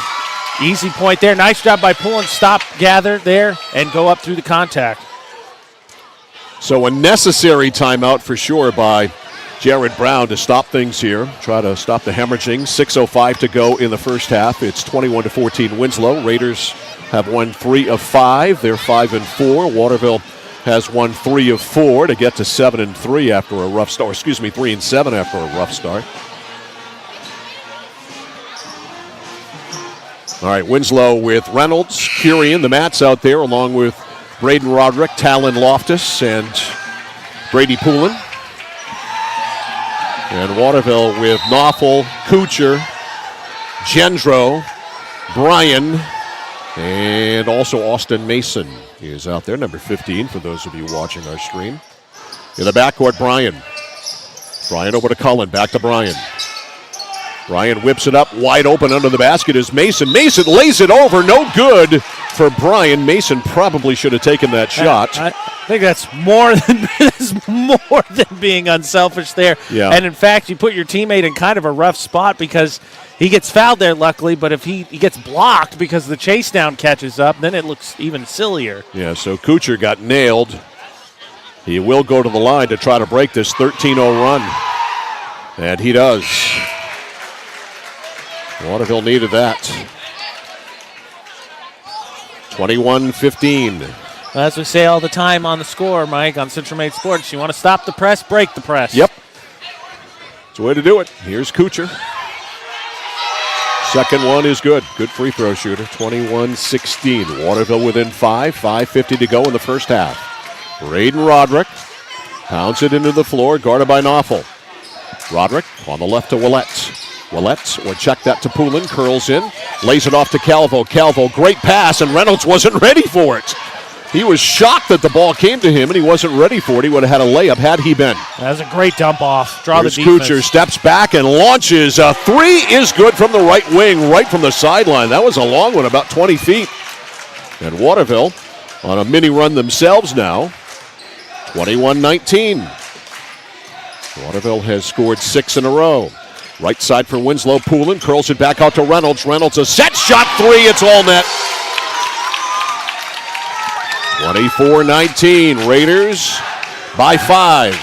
[SPEAKER 3] easy point there. Nice job by Poulin. Stop, gather there, and go up through the contact.
[SPEAKER 2] So a necessary timeout for sure by Jared Brown to stop things here. Try to stop the hemorrhaging. 6:05 to go in the first half. It's 21-14 Winslow. Raiders have won 3 of 5. They're 5-4. Waterville has won 3 of 4 to get to 7-3 after a rough start. 3-7 after a rough start. All right, Winslow with Reynolds, Curian, the Mats out there, along with Braden Roderick, Talon Loftus, and Brady Poulin. And Waterville with Knopfel, Kuchar, Gendro, Bryan, and also Austin Mason is out there, number 15, for those of you watching our stream. In the backcourt, Bryan. Bryan over to Cullen, back to Bryan. Bryan whips it up, wide open under the basket is Mason. Mason lays it over, no good for Bryan. Mason probably should have taken that shot.
[SPEAKER 3] I think that's more than being unselfish there.
[SPEAKER 2] Yeah.
[SPEAKER 3] And in fact, you put your teammate in kind of a rough spot, because he gets fouled there, luckily, but if he gets blocked because the chase down catches up, then it looks even sillier.
[SPEAKER 2] Yeah, so Kuchar got nailed. He will go to the line to try to break this 13-0 run. And he does. Waterville needed that. 21-15.
[SPEAKER 3] As we say all the time on the score, Mike, on Central Maine Sports, you want to stop the press, break the press.
[SPEAKER 2] Yep. It's a way to do it. Here's Kuchar. Second one is good. Good free throw shooter. 21-16. Waterville within 5. 5:50 to go in the first half. Braden Roderick pounds it into the floor, guarded by Knopfel. Roderick on the left to Willett. Willett will check that to Poulin, curls in, lays it off to Calvo. Calvo, great pass, and Reynolds wasn't ready for it. He was shocked that the ball came to him, and he wasn't ready for it. He would have had a layup had he been.
[SPEAKER 3] That was a great dump off. Draw
[SPEAKER 2] Here's
[SPEAKER 3] the defense.
[SPEAKER 2] Kuchar, steps back and launches. A three is good from the right wing, right from the sideline. That was a long one, about 20 feet. And Waterville on a mini run themselves now. 21-19. Waterville has scored 6 in a row. Right side for Winslow. Poulin curls it back out to Reynolds. Reynolds a set shot three. It's all net. 24-19. Raiders by 5.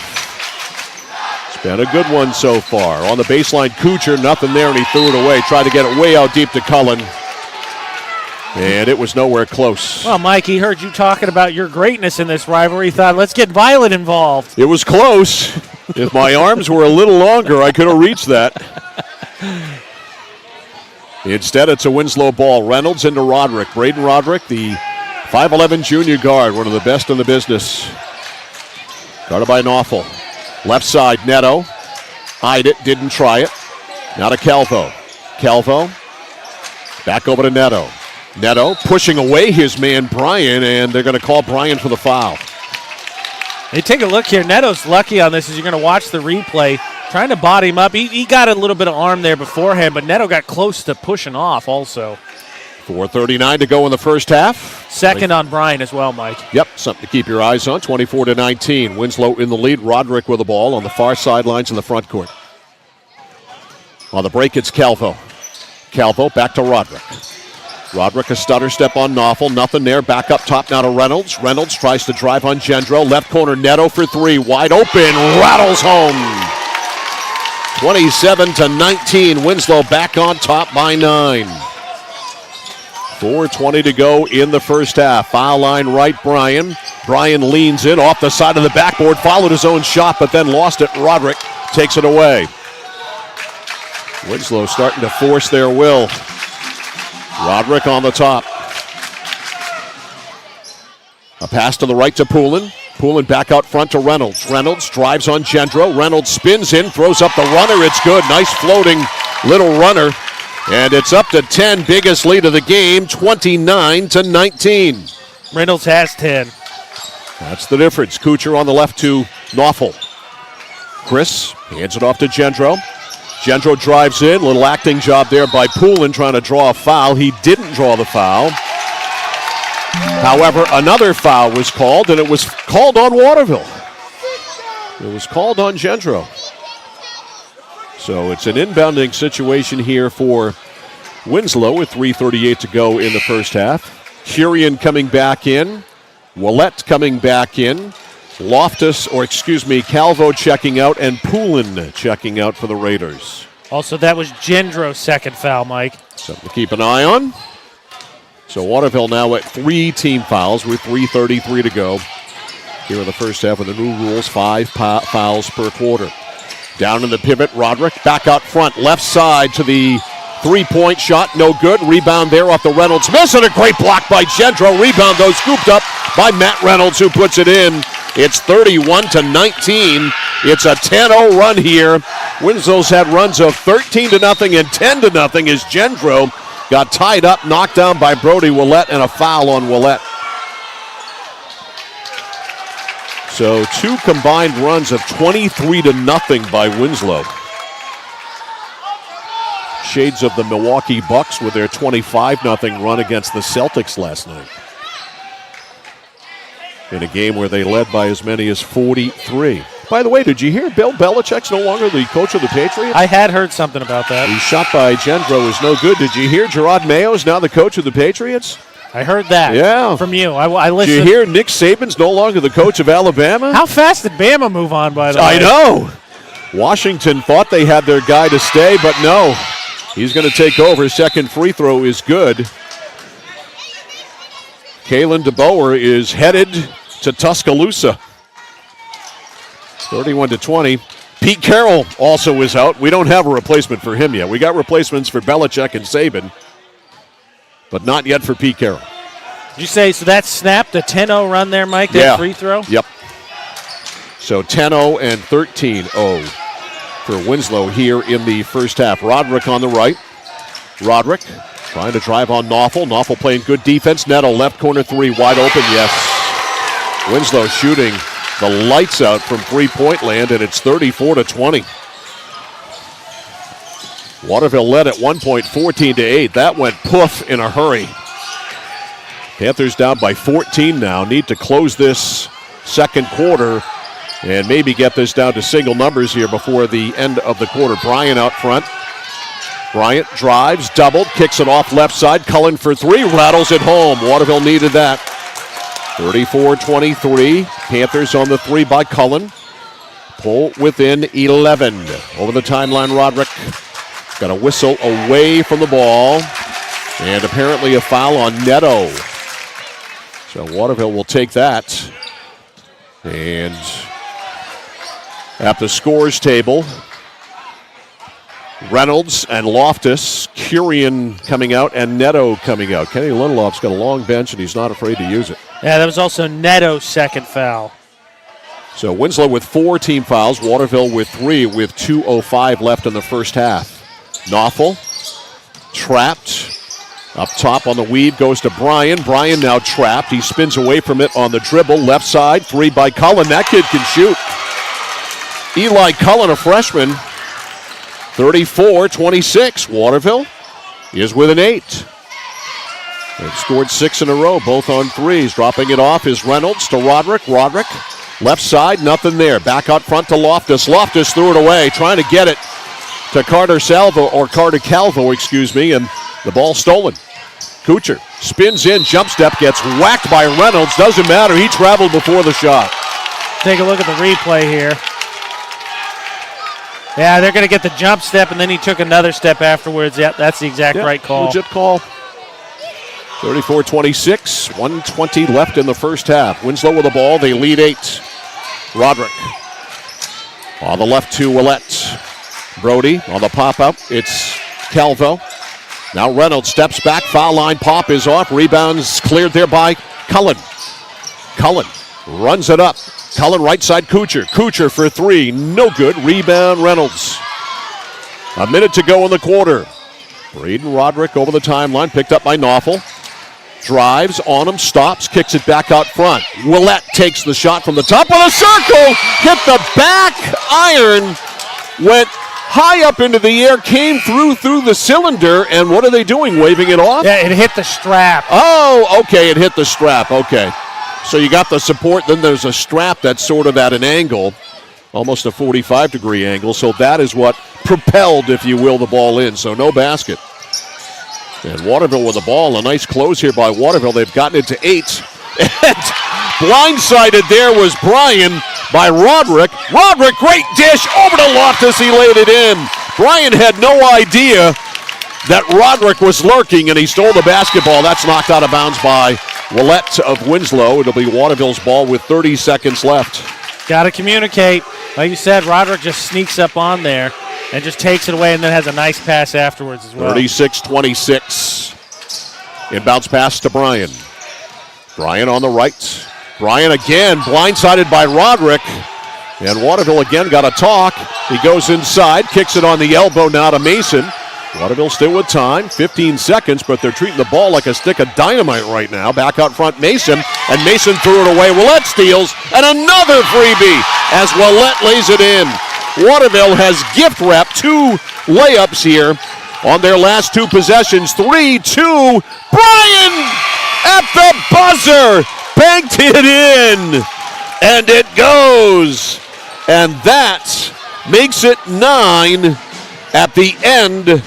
[SPEAKER 2] It's been a good one so far. On the baseline, Kuchar, nothing there, and he threw it away. Tried to get it way out deep to Cullen. And it was nowhere close.
[SPEAKER 3] Well, Mike, he heard you talking about your greatness in this rivalry. He thought, let's get Violet involved.
[SPEAKER 2] It was close. If my arms were a little longer, I could have reached that. Instead, it's a Winslow ball. Reynolds into Roderick. Braden Roderick, the 5'11 junior guard, one of the best in the business. Guarded by Knopfel. Left side, Neto. Eyed it, didn't try it. Now to Calvo. Calvo. Back over to Neto. Neto pushing away his man Bryan, and they're going to call Bryan for the foul.
[SPEAKER 3] Hey, take a look here. Neto's lucky on this as you're going to watch the replay. Trying to body him up. He got a little bit of arm there beforehand, but Neto got close to pushing off also.
[SPEAKER 2] 4:39 to go in the first half.
[SPEAKER 3] Second on Bryan as well, Mike.
[SPEAKER 2] Yep, something to keep your eyes on. 24-19. Winslow in the lead. Roderick with the ball on the far sidelines in the front court. On the break, it's Calvo. Calvo back to Roderick. Roderick a stutter step on Knopfel. Nothing there. Back up top now to Reynolds. Reynolds tries to drive on Gendro. Left corner, Neto for three. Wide open. Rattles home. 27-19. Winslow back on top by 9. 4:20 to go in the first half. Foul line right, Bryan. Bryan leans in off the side of the backboard. Followed his own shot, but then lost it. Roderick takes it away. Winslow starting to force their will. Roderick on the top. A pass to the right to Poulin. Poulin back out front to Reynolds. Reynolds drives on Gendro. Reynolds spins in, throws up the runner. It's good. Nice floating little runner. And it's up to 10. Biggest lead of the game, 29-19.
[SPEAKER 3] Reynolds has 10.
[SPEAKER 2] That's the difference. Kuchar on the left to Knopfel. Chris hands it off to Gendro. Gendro drives in. Little acting job there by Poulin trying to draw a foul. He didn't draw the foul. However, another foul was called, and it was called on Waterville. It was called on Gendro. So it's an inbounding situation here for Winslow with 3:38 to go in the first half. Curian coming back in. Willett coming back in. Calvo checking out, and Poulin checking out for the Raiders.
[SPEAKER 3] Also, that was Gendro's second foul, Mike.
[SPEAKER 2] Something to keep an eye on. So Waterville now at 3 team fouls with 3:33 to go here in the first half with the new rules, 5 fouls per quarter. Down in the pivot, Roderick back out front, left side to the three-point shot, no good. Rebound there off the Reynolds miss, and a great block by Gendro. Rebound, though, scooped up by Matt Reynolds, who puts it in. It's 31-19. It's a 10-0 run here. Winslow's had runs of 13-0 and 10-0 as Gendro got tied up, knocked down by Brody Willett, and a foul on Willett. So 2 combined runs of 23-0 by Winslow. Shades of the Milwaukee Bucks with their 25-0 run against the Celtics last night. In a game where they led by as many as 43. By the way, did you hear Bill Belichick's no longer the coach of the Patriots?
[SPEAKER 3] I had heard something about that.
[SPEAKER 2] His shot by Gendro is no good. Did you hear Gerard Mayo's now the coach of the Patriots?
[SPEAKER 3] I heard that.
[SPEAKER 2] Yeah.
[SPEAKER 3] From you. I listened.
[SPEAKER 2] Did you hear Nick Saban's no longer the coach of Alabama?
[SPEAKER 3] How fast did Bama move on, by the way?
[SPEAKER 2] I know. Washington thought they had their guy to stay, but no. He's going to take over. Second free throw is good. Kalen DeBoer is headed to Tuscaloosa. 31-20. Pete Carroll also is out. We don't have a replacement for him yet. We got replacements for Belichick and Saban, but not yet for Pete Carroll.
[SPEAKER 3] Did you say, so that snapped a 10-0 run there, Mike, that free throw?
[SPEAKER 2] Yep. So 10-0 and 13-0 for Winslow here in the first half. Roderick on the right. Roderick trying to drive on Knopfel. Knopfel playing good defense. Neto left corner 3 wide open. Yes. Winslow shooting the lights out from three-point land, and it's 34-20. Waterville led at one point 14-8. That went poof in a hurry. Panthers down by 14 now. Need to close this second quarter and maybe get this down to single numbers here before the end of the quarter. Bryant out front. Bryant drives, doubled, kicks it off left side. Cullen for 3, rattles it home. Waterville needed that. 34-23. Panthers on the 3 by Cullen. Pull within 11. Over the timeline, Roderick got a whistle away from the ball. And apparently a foul on Neto. So Waterville will take that. And at the scores table, Reynolds and Loftus, Curian coming out, and Neto coming out. Kenny Lindelof's got a long bench, and he's not afraid to use it.
[SPEAKER 3] Yeah, that was also Neto's second foul.
[SPEAKER 2] So Winslow with 4 team fouls, Waterville with 3, with 2:05 left in the first half. Knopfel trapped. Up top on the weave goes to Bryan. Bryan now trapped. He spins away from it on the dribble. Left side, 3 by Cullen. That kid can shoot. Eli Cullen, a freshman. 34-26. Waterville is with an 8. They've scored 6 in a row, both on 3s. Dropping it off is Reynolds to Roderick. Roderick, left side, nothing there. Back out front to Loftus. Loftus threw it away, trying to get it to Carter Calvo, and the ball stolen. Kuchar spins in, jump step, gets whacked by Reynolds. Doesn't matter, he traveled before the shot.
[SPEAKER 3] Take a look at the replay here. Yeah, they're going to get the jump step, and then he took another step afterwards. Yeah, that's the exact right call.
[SPEAKER 2] Legit call. 34-26, 1:20 left in the first half. Winslow with the ball, they lead 8. Roderick on the left to Willett. Brody on the pop-up, it's Calvo. Now Reynolds steps back, foul line, pop is off, rebounds cleared there by Cullen. Cullen runs it up. Cullen right side, Kuchar. Kuchar for 3, no good. Rebound Reynolds. A minute to go in the quarter. Braden Roderick over the timeline, picked up by Knopfel. Drives on him, stops, kicks it back out front. Willett takes the shot from the top of the circle. Hit the back iron. Went high up into the air, came through the cylinder, and what are they doing, waving it off?
[SPEAKER 3] Yeah, it hit the strap.
[SPEAKER 2] Oh, okay, it hit the strap, okay. So you got the support, then there's a strap that's sort of at an angle, almost a 45-degree angle, so that is what propelled, if you will, the ball in, so no basket. And Waterville with the ball, a nice close here by Waterville. They've gotten it to 8. And blindsided there was Bryan by Roderick. Roderick, great dish over to Loftus. He laid it in. Bryan had no idea that Roderick was lurking, and he stole the basketball. That's knocked out of bounds by Willett of Winslow. It'll be Waterville's ball with 30 seconds left.
[SPEAKER 3] Got to communicate. Like you said, Roderick just sneaks up on there and just takes it away and then has a nice pass afterwards as well.
[SPEAKER 2] 36-26. Inbounds pass to Bryan. Bryan on the right. Bryan again blindsided by Roderick. And Waterville again got a talk. He goes inside, kicks it on the elbow now to Mason. Waterville still with time, 15 seconds, but they're treating the ball like a stick of dynamite right now. Back out front, Mason, and Mason threw it away. Willett steals, and another freebie as Willett lays it in. Waterville has gift wrapped 2 layups here on their last 2 possessions. 3-2, Bryan at the buzzer, banked it in, and it goes. And that makes it 9 at the end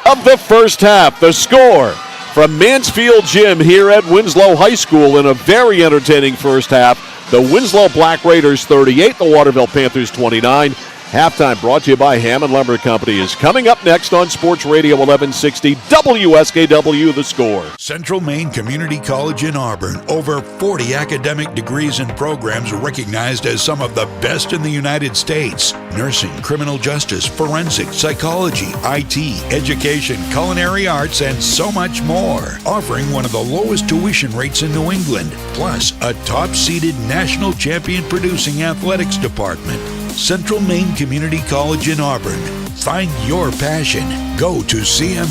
[SPEAKER 2] of the first half. The score from Mansfield Gym here at Winslow High School in a very entertaining first half. The Winslow Black Raiders 38, the Waterville Panthers 29. Halftime brought to you by Hammond Lumber Company is coming up next on Sports Radio 1160 WSKW, The Score.
[SPEAKER 1] Central Maine Community College in Auburn. Over 40 academic degrees and programs recognized as some of the best in the United States. Nursing, criminal justice, forensics, psychology, IT, education, culinary arts, and so much more. Offering one of the lowest tuition rates in New England. Plus, a top-seeded national champion producing athletics department. Central Maine Community College in Auburn. Find your passion. Go to cmcc.edu.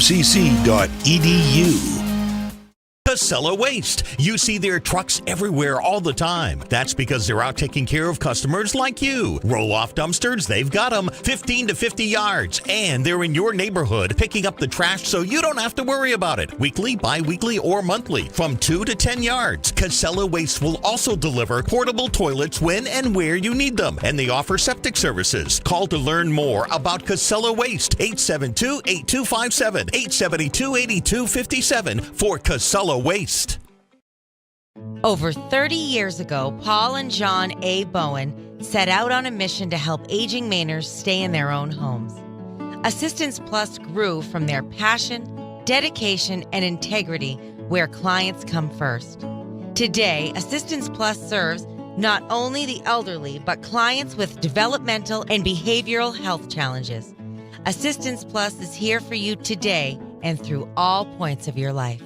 [SPEAKER 17] Casella Waste. You see their trucks everywhere all the time. That's because they're out taking care of customers like you. Roll-off dumpsters, they've got them 15 to 50 yards. And they're in your neighborhood picking up the trash so you don't have to worry about it. Weekly, bi-weekly, or monthly. From 2 to 10 yards. Casella Waste will also deliver portable toilets when and where you need them. And they offer septic services. Call to learn more about Casella Waste. 872-8257. 872-8257 for Casella Waste.
[SPEAKER 18] Over 30 years ago, Paul and John A. Bowen set out on a mission to help aging Mainers stay in their own homes. Assistance Plus grew from their passion, dedication, and integrity where clients come first. Today, Assistance Plus serves not only the elderly, but clients with developmental and behavioral health challenges. Assistance Plus is here for you today and through all points of your life.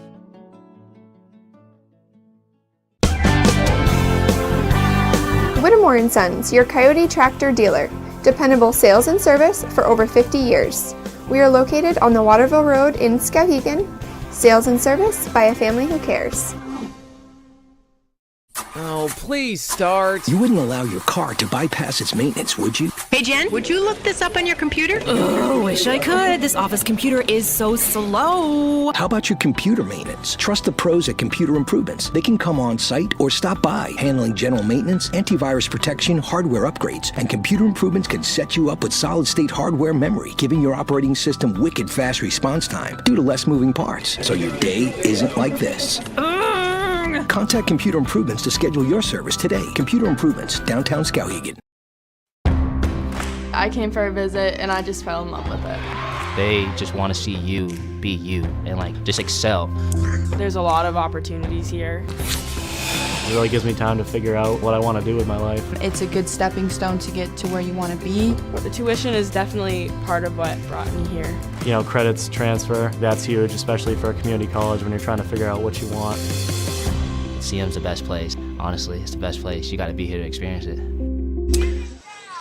[SPEAKER 19] Whittemore & Sons, your Coyote tractor dealer. Dependable sales and service for over 50 years. We are located on the Waterville Road in Skowhegan. Sales and service by a family who cares.
[SPEAKER 20] Oh, please start.
[SPEAKER 21] You wouldn't allow your car to bypass its maintenance, would you?
[SPEAKER 11] Hey, Jen, would you look this up on your computer?
[SPEAKER 20] Oh, wish I could. This office computer is so slow.
[SPEAKER 21] How about your computer maintenance? Trust the pros at Computer Improvements. They can come on site or stop by, handling general maintenance, antivirus protection, hardware upgrades, and Computer Improvements can set you up with solid-state hardware memory, giving your operating system wicked fast response time due to less moving parts, so your day isn't like this. Contact Computer Improvements to schedule your service today. Computer Improvements, downtown Skowhegan.
[SPEAKER 4] I came for a visit and I just fell in love with it.
[SPEAKER 5] They just want to see you be you and just excel.
[SPEAKER 4] There's a lot of opportunities here.
[SPEAKER 6] It really gives me time to figure out what I want to do with my life.
[SPEAKER 7] It's a good stepping stone to get to where you want to be.
[SPEAKER 4] The tuition is definitely part of what brought me here.
[SPEAKER 6] You know, credits transfer, that's huge, especially for a community college when you're trying to figure out what you want.
[SPEAKER 5] CM's the best place. Honestly, it's the best place. You got to be here to experience it.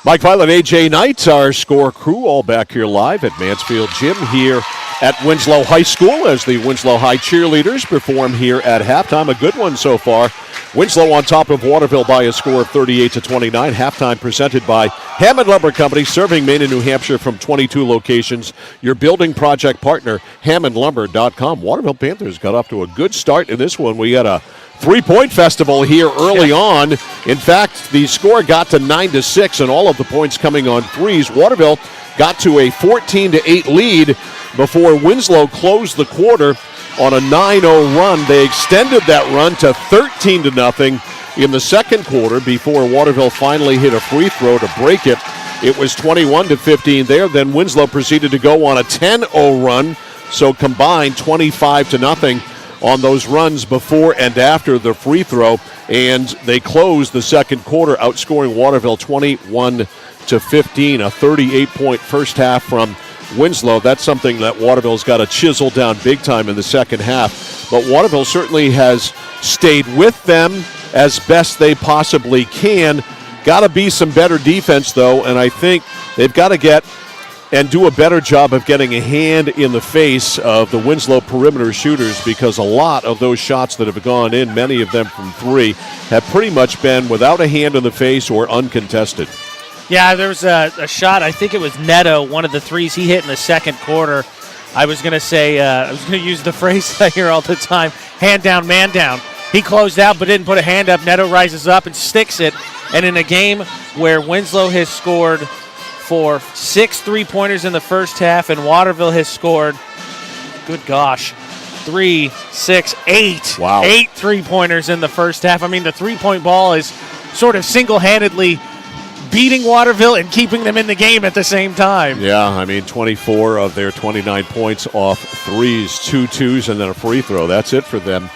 [SPEAKER 2] Mike Violet, AJ Knight, our score crew, all back here live at Mansfield Gym here at Winslow High School as the Winslow High cheerleaders perform here at halftime. A good one so far. Winslow on top of Waterville by a score of 38-29. Halftime presented by Hammond Lumber Company, serving Maine and New Hampshire from 22 locations. Your building project partner, HammondLumber.com. Waterville Panthers got off to a good start in this one. We got a three-point festival here early on. In fact, the score got to 9-6, and all of the points coming on threes. Waterville got to a 14-8 lead before Winslow closed the quarter on a 9-0 run. They extended that run to 13-0 in the second quarter before Waterville finally hit a free throw to break it. It was 21-15 there. Then Winslow proceeded to go on a 10-0 run, so combined 25-0 on those runs before and after the free throw, and they closed the second quarter outscoring Waterville 21-15, a 38-point first half from Winslow. That's something that Waterville's got to chisel down big time in the second half, but Waterville certainly has stayed with them as best they possibly can. Got to be some better defense, though, and I think they've got to get and do a better job of getting a hand in the face of the Winslow perimeter shooters, because a lot of those shots that have gone in, many of them from three, have pretty much been without a hand in the face or uncontested.
[SPEAKER 3] Yeah, there was a shot, I think it was Neto, one of the threes he hit in the second quarter. I was going to say, I was going to use the phrase I hear all the time, hand down, man down. He closed out but didn't put a hand up. Neto rises up and sticks it. And in a game where Winslow has scored for 6 3-pointers in the first half, and Waterville has scored, good gosh, 3, 6, 8.
[SPEAKER 2] Wow.
[SPEAKER 3] 8 3-pointers in the first half. I mean, the three-point ball is sort of single-handedly beating Waterville and keeping them in the game at the same time.
[SPEAKER 2] Yeah, I mean, 24 of their 29 points off threes, 2 twos, and then a free throw. That's it for them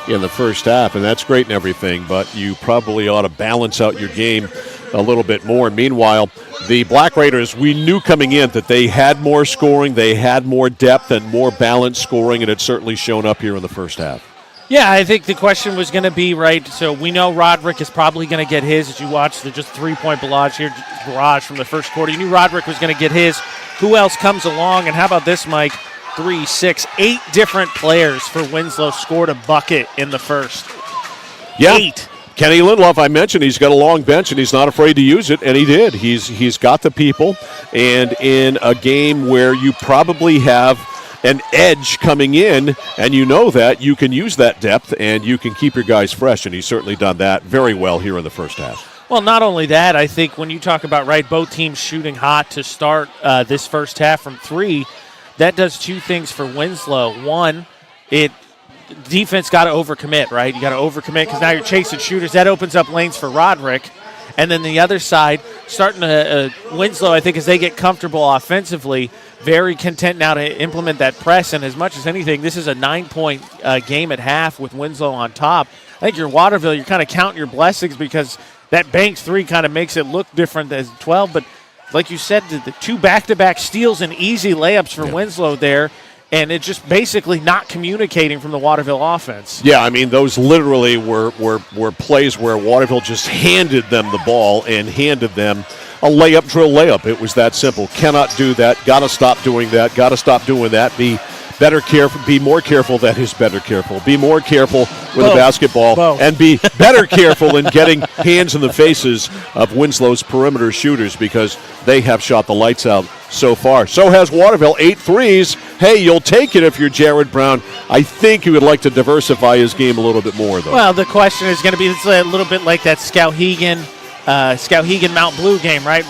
[SPEAKER 2] in the first half, and that's great and everything, but you probably ought to balance out your game a little bit more. Meanwhile, the Black Raiders, we knew coming in that they had more scoring, they had more depth and more balanced scoring, and it's certainly shown up here in the first half.
[SPEAKER 3] Yeah, I think the question was going to be, right, so we know Roderick is probably going to get his as you watch the just three-point barrage from the first quarter. You knew Roderick was going to get his. Who else comes along? And how about this, Mike? 3, 6, 8 different players for Winslow scored a bucket in the first.
[SPEAKER 2] Yeah.
[SPEAKER 3] 8.
[SPEAKER 2] Kenny Lindloff, I mentioned he's got a long bench and he's not afraid to use it, and he did. He's got the people, and in a game where you probably have an edge coming in, and you know that, you can use that depth and you can keep your guys fresh, and he's certainly done that very well here in the first half.
[SPEAKER 3] Well, not only that, I think when you talk about, right, both teams shooting hot to start this first half from three, that does two things for Winslow. One, defense got to overcommit, right? You got to overcommit because now you're chasing shooters. That opens up lanes for Roderick. And then the other side, starting to Winslow, I think, as they get comfortable offensively, very content now to implement that press. And as much as anything, this is a 9-point game at half with Winslow on top. I think you're Waterville, you're kind of counting your blessings because that Banks three kind of makes it look different as 12. But like you said, the 2 back-to-back steals and easy layups for Winslow there. And it's just basically not communicating from the Waterville offense.
[SPEAKER 2] Yeah, I mean, those literally were plays where Waterville just handed them the ball and handed them a layup, drill layup. It was that simple. Cannot do that. Got to stop doing that. Got to stop doing that. Be be more careful. That is better careful. Be more careful with the basketball and be better careful in getting hands in the faces of Winslow's perimeter shooters because they have shot the lights out so far. So has Waterville, 8 threes. Hey, you'll take it if you're Jared Brown. I think he would like to diversify his game a little bit more, though.
[SPEAKER 3] Well, the question is going to be, it's a little bit like that Skowhegan Mount Blue game, right?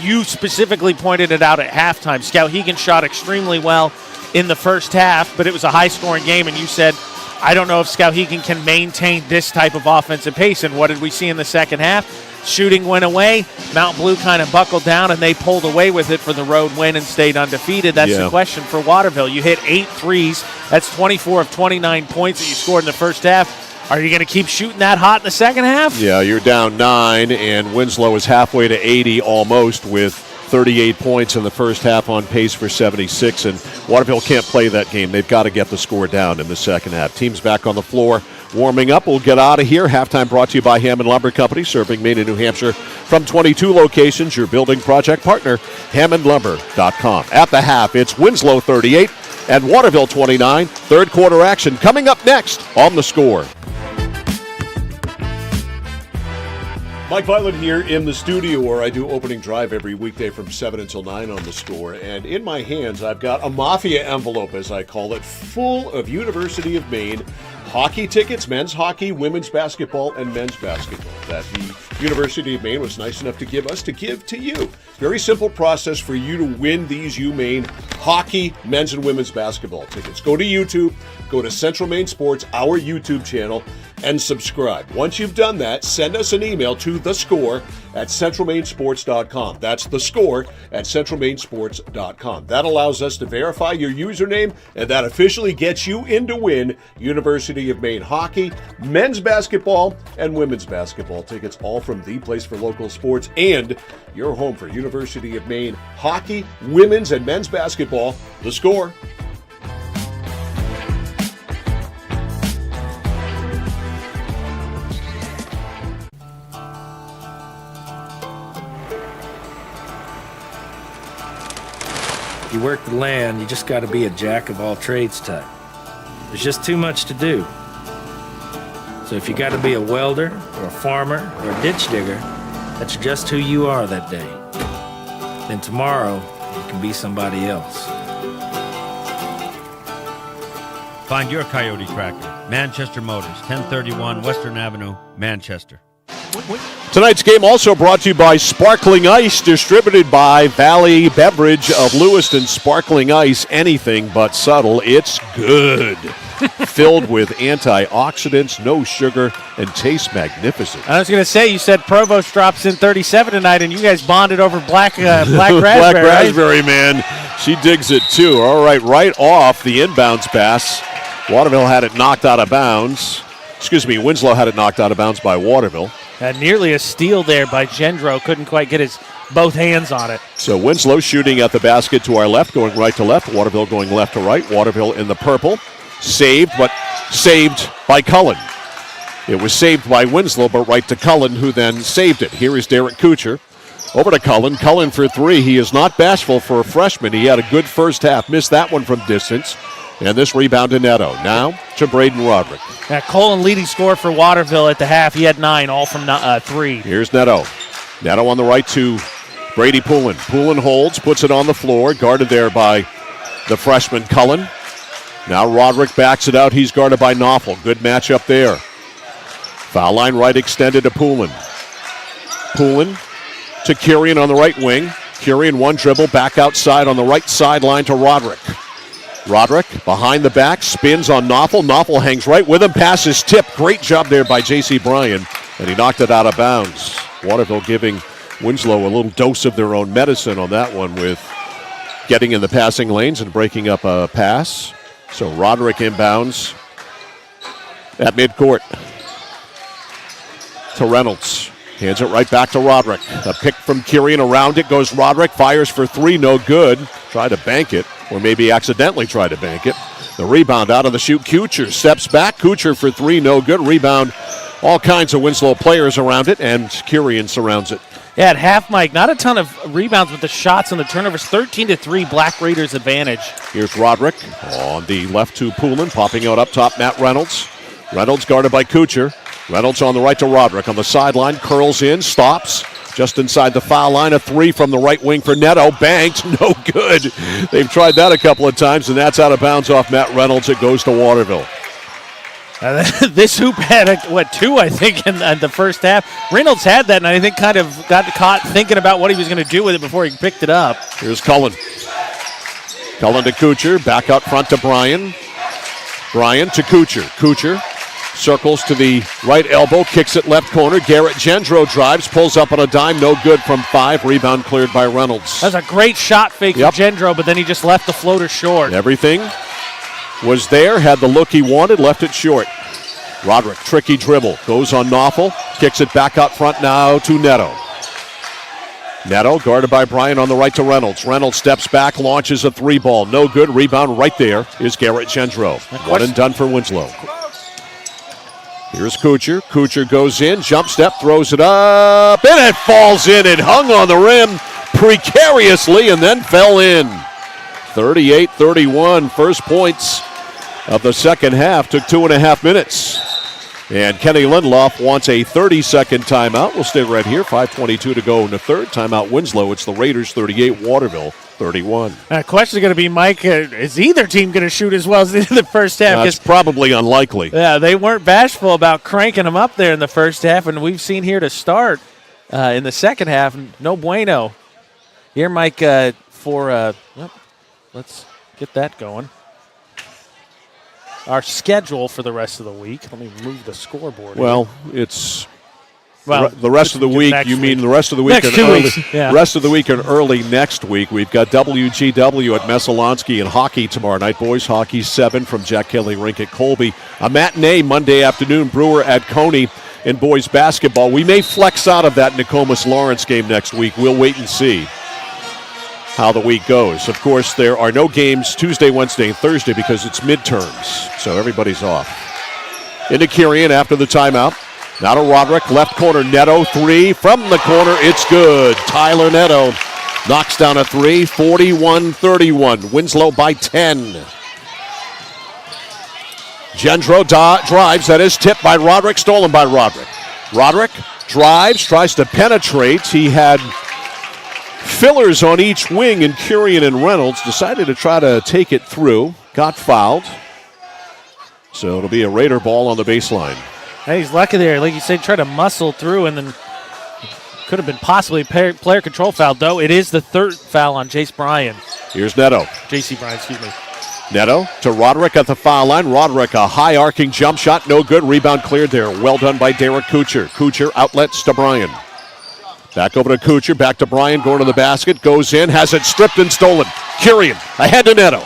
[SPEAKER 3] You specifically pointed it out at halftime. Skowhegan shot extremely well in the first half, but it was a high-scoring game, and you said, I don't know if Skowhegan can maintain this type of offensive pace. And what did we see in the second half? Shooting went away. Mount Blue kind of buckled down, and they pulled away with it for the road win and stayed undefeated. That's the question for Waterville. You hit 8 threes. That's 24 of 29 points that you scored in the first half. Are you going to keep shooting that hot in the second half?
[SPEAKER 2] Yeah, you're down 9, and Winslow is halfway to 80 almost with 38 points in the first half, on pace for 76, and Waterville can't play that game. They've got to get the score down in the second half. Teams back on the floor warming up. We'll get out of here. Halftime brought to you by Hammond Lumber Company, serving Maine and New Hampshire from 22 locations. Your building project partner, HammondLumber.com. At the half, it's Winslow 38 and Waterville 29. Third quarter action coming up next on The Score. Mike Violet here in the studio where I do opening drive every weekday from 7 until 9 on The Score. And in my hands, I've got a mafia envelope, as I call it, full of University of Maine hockey tickets, men's hockey, women's basketball, and men's basketball that the University of Maine was nice enough to give us to give to you. Very simple process for you to win these UMaine hockey, men's and women's basketball tickets. Go to YouTube, go to Central Maine Sports, our YouTube channel, and subscribe. Once you've done that, send us an email to thescore@centralmainsports.com. That's thescore@centralmainsports.com. That allows us to verify your username, and that officially gets you in to win University of Maine hockey, men's basketball, and women's basketball tickets, all from the place for local sports and your home for University of Maine hockey, women's, and men's basketball. The Score.
[SPEAKER 8] If you work the land, you just got to be a jack of all trades type. There's just too much to do. So if you got to be a welder or a farmer or a ditch digger, that's just who you are that day. Then tomorrow, you can be somebody else.
[SPEAKER 9] Find your Coyote tractor. Manchester Motors, 1031 Western Avenue, Manchester.
[SPEAKER 2] Tonight's game also brought to you by Sparkling Ice, distributed by Valley Beverage of Lewiston. Sparkling Ice, anything but subtle. It's good. Filled with antioxidants, no sugar, and tastes magnificent.
[SPEAKER 3] I was going to say, you said Provost drops in 37 tonight, and you guys bonded over black raspberry.
[SPEAKER 2] Black raspberry,
[SPEAKER 3] right?
[SPEAKER 2] man. She digs it, too. All right, right off the inbounds pass. Waterville had it knocked out of bounds. Winslow had it knocked out of bounds by Waterville.
[SPEAKER 3] Nearly a steal there by Gendro. Couldn't quite get his both hands on it.
[SPEAKER 2] So Winslow shooting at the basket to our left, going right to left. Waterville going left to right. Waterville in the purple. Saved, but saved by Cullen. It was saved by Winslow, but right to Cullen, who then saved it. Here is Derek Kuchar. Over to Cullen. Cullen for three. He is not bashful for a freshman. He had a good first half. Missed that one from distance. And this rebound to Neto. Now to Braden Roderick.
[SPEAKER 3] Cullen leading scorer for Waterville at the half. He had 9, all from 3.
[SPEAKER 2] Here's Neto. Neto on the right to Brady Poulin. Poulin holds, puts it on the floor, guarded there by the freshman Cullen. Now Roderick backs it out. He's guarded by Knopfel. Good matchup there. Foul line right extended to Poulin. Poulin to Kirian on the right wing. Kirian one dribble back outside on the right sideline to Roderick. Roderick behind the back, spins on Knopfel. Knopfel hangs right with him, passes tip. Great job there by J.C. Bryan, and he knocked it out of bounds. Waterville giving Winslow a little dose of their own medicine on that one with getting in the passing lanes and breaking up a pass. So Roderick inbounds at midcourt to Reynolds. Hands it right back to Roderick. A pick from Kirian around it goes Roderick. Fires for 3, no good. Tried to bank it, or maybe accidentally tried to bank it. The rebound out of the shoot. Kuchar steps back. Kuchar for 3, no good. Rebound, all kinds of Winslow players around it, and Kirian surrounds it.
[SPEAKER 3] Yeah, at half, Mike, not a ton of rebounds with the shots and the turnovers. 13-3, Black Raiders advantage.
[SPEAKER 2] Here's Roderick on the left to Poulin, popping out up top, Matt Reynolds. Reynolds guarded by Kuchar. Reynolds on the right to Roderick. On the sideline, curls in, stops. Just inside the foul line, a three from the right wing for Neto. Banked, no good. They've tried that a couple of times, and that's out of bounds off Matt Reynolds. It goes to Waterville.
[SPEAKER 3] This hoop had, two, I think, in the first half. Reynolds had that, and I think kind of got caught thinking about what he was going to do with it before he picked it up.
[SPEAKER 2] Here's Cullen. Cullen to Kuchar, back out front to Bryan. Bryan to Kuchar. Kuchar circles to the right elbow, kicks it left corner. Garrett Gendro drives, pulls up on a dime, no good from 5. Rebound cleared by Reynolds.
[SPEAKER 3] That's a great shot fake for Gendro, but then he just left the floater short.
[SPEAKER 2] Everything was there, had the look he wanted, left it short. Roderick, tricky dribble, goes on Knopfel, kicks it back out front now to Neto. Neto guarded by Bryan on the right to Reynolds. Reynolds steps back, launches a three ball, no good. Rebound right there is Garrett Gendro. One and done for Winslow. Here's Kuchar. Kuchar goes in, jump step, throws it up, and it falls in. It hung on the rim precariously and then fell in. 38-31, first points of the second half. Took 2.5 minutes. And Kenny Lindloff wants a 30-second timeout. We'll stay right here. 5:22 to go in the third. Timeout Winslow. It's the Raiders 38, Waterville 31.
[SPEAKER 3] The question is going to be, Mike, is either team going to shoot as well as they did in the first half?
[SPEAKER 2] That's probably unlikely.
[SPEAKER 3] Yeah, they weren't bashful about cranking them up there in the first half, and we've seen here to start in the second half, no bueno. Here, Mike, let's get that going. Our schedule for the rest of the week. Let me move the scoreboard.
[SPEAKER 2] Well,
[SPEAKER 3] here.
[SPEAKER 2] it's the rest of the week. You mean the rest of the week?
[SPEAKER 3] Next 2 weeks. Yeah.
[SPEAKER 2] Rest of the week and early next week. We've got WGW at Messalonsky and hockey tomorrow night. Boys hockey 7 from Jack Kelly Rink at Colby. A matinee Monday afternoon. Brewer at Coney. In boys basketball, we may flex out of that Nokomis Lawrence game next week. We'll wait and see how the week goes. Of course, there are no games Tuesday, Wednesday, and Thursday because it's midterms, so everybody's off. Into Kirian after the timeout. Now to Roderick, left corner, Neto, three from the corner, it's good. Tyler Neto knocks down a three, 41-31. Winslow by 10. Gendro drives, that is tipped by Roderick, stolen by Roderick. Roderick drives, tries to penetrate. He had fillers on each wing, and Kirian and Reynolds decided to try to take it through. Got fouled. So it'll be a Raider ball on the baseline.
[SPEAKER 3] Hey, he's lucky there. Like you said, try to muscle through, and then could have been possibly player control foul, though. It is the third foul on Jace Bryan.
[SPEAKER 2] Here's Neto.
[SPEAKER 3] J.C. Bryan, excuse me.
[SPEAKER 2] Neto to Roderick at the foul line. Roderick, a high arcing jump shot, no good. Rebound cleared there. Well done by Derek Kuchar. Kuchar outlets to Bryan. Back over to Kuchar, back to Bryan, going to the basket, goes in, has it stripped and stolen. Kirian ahead to Neto.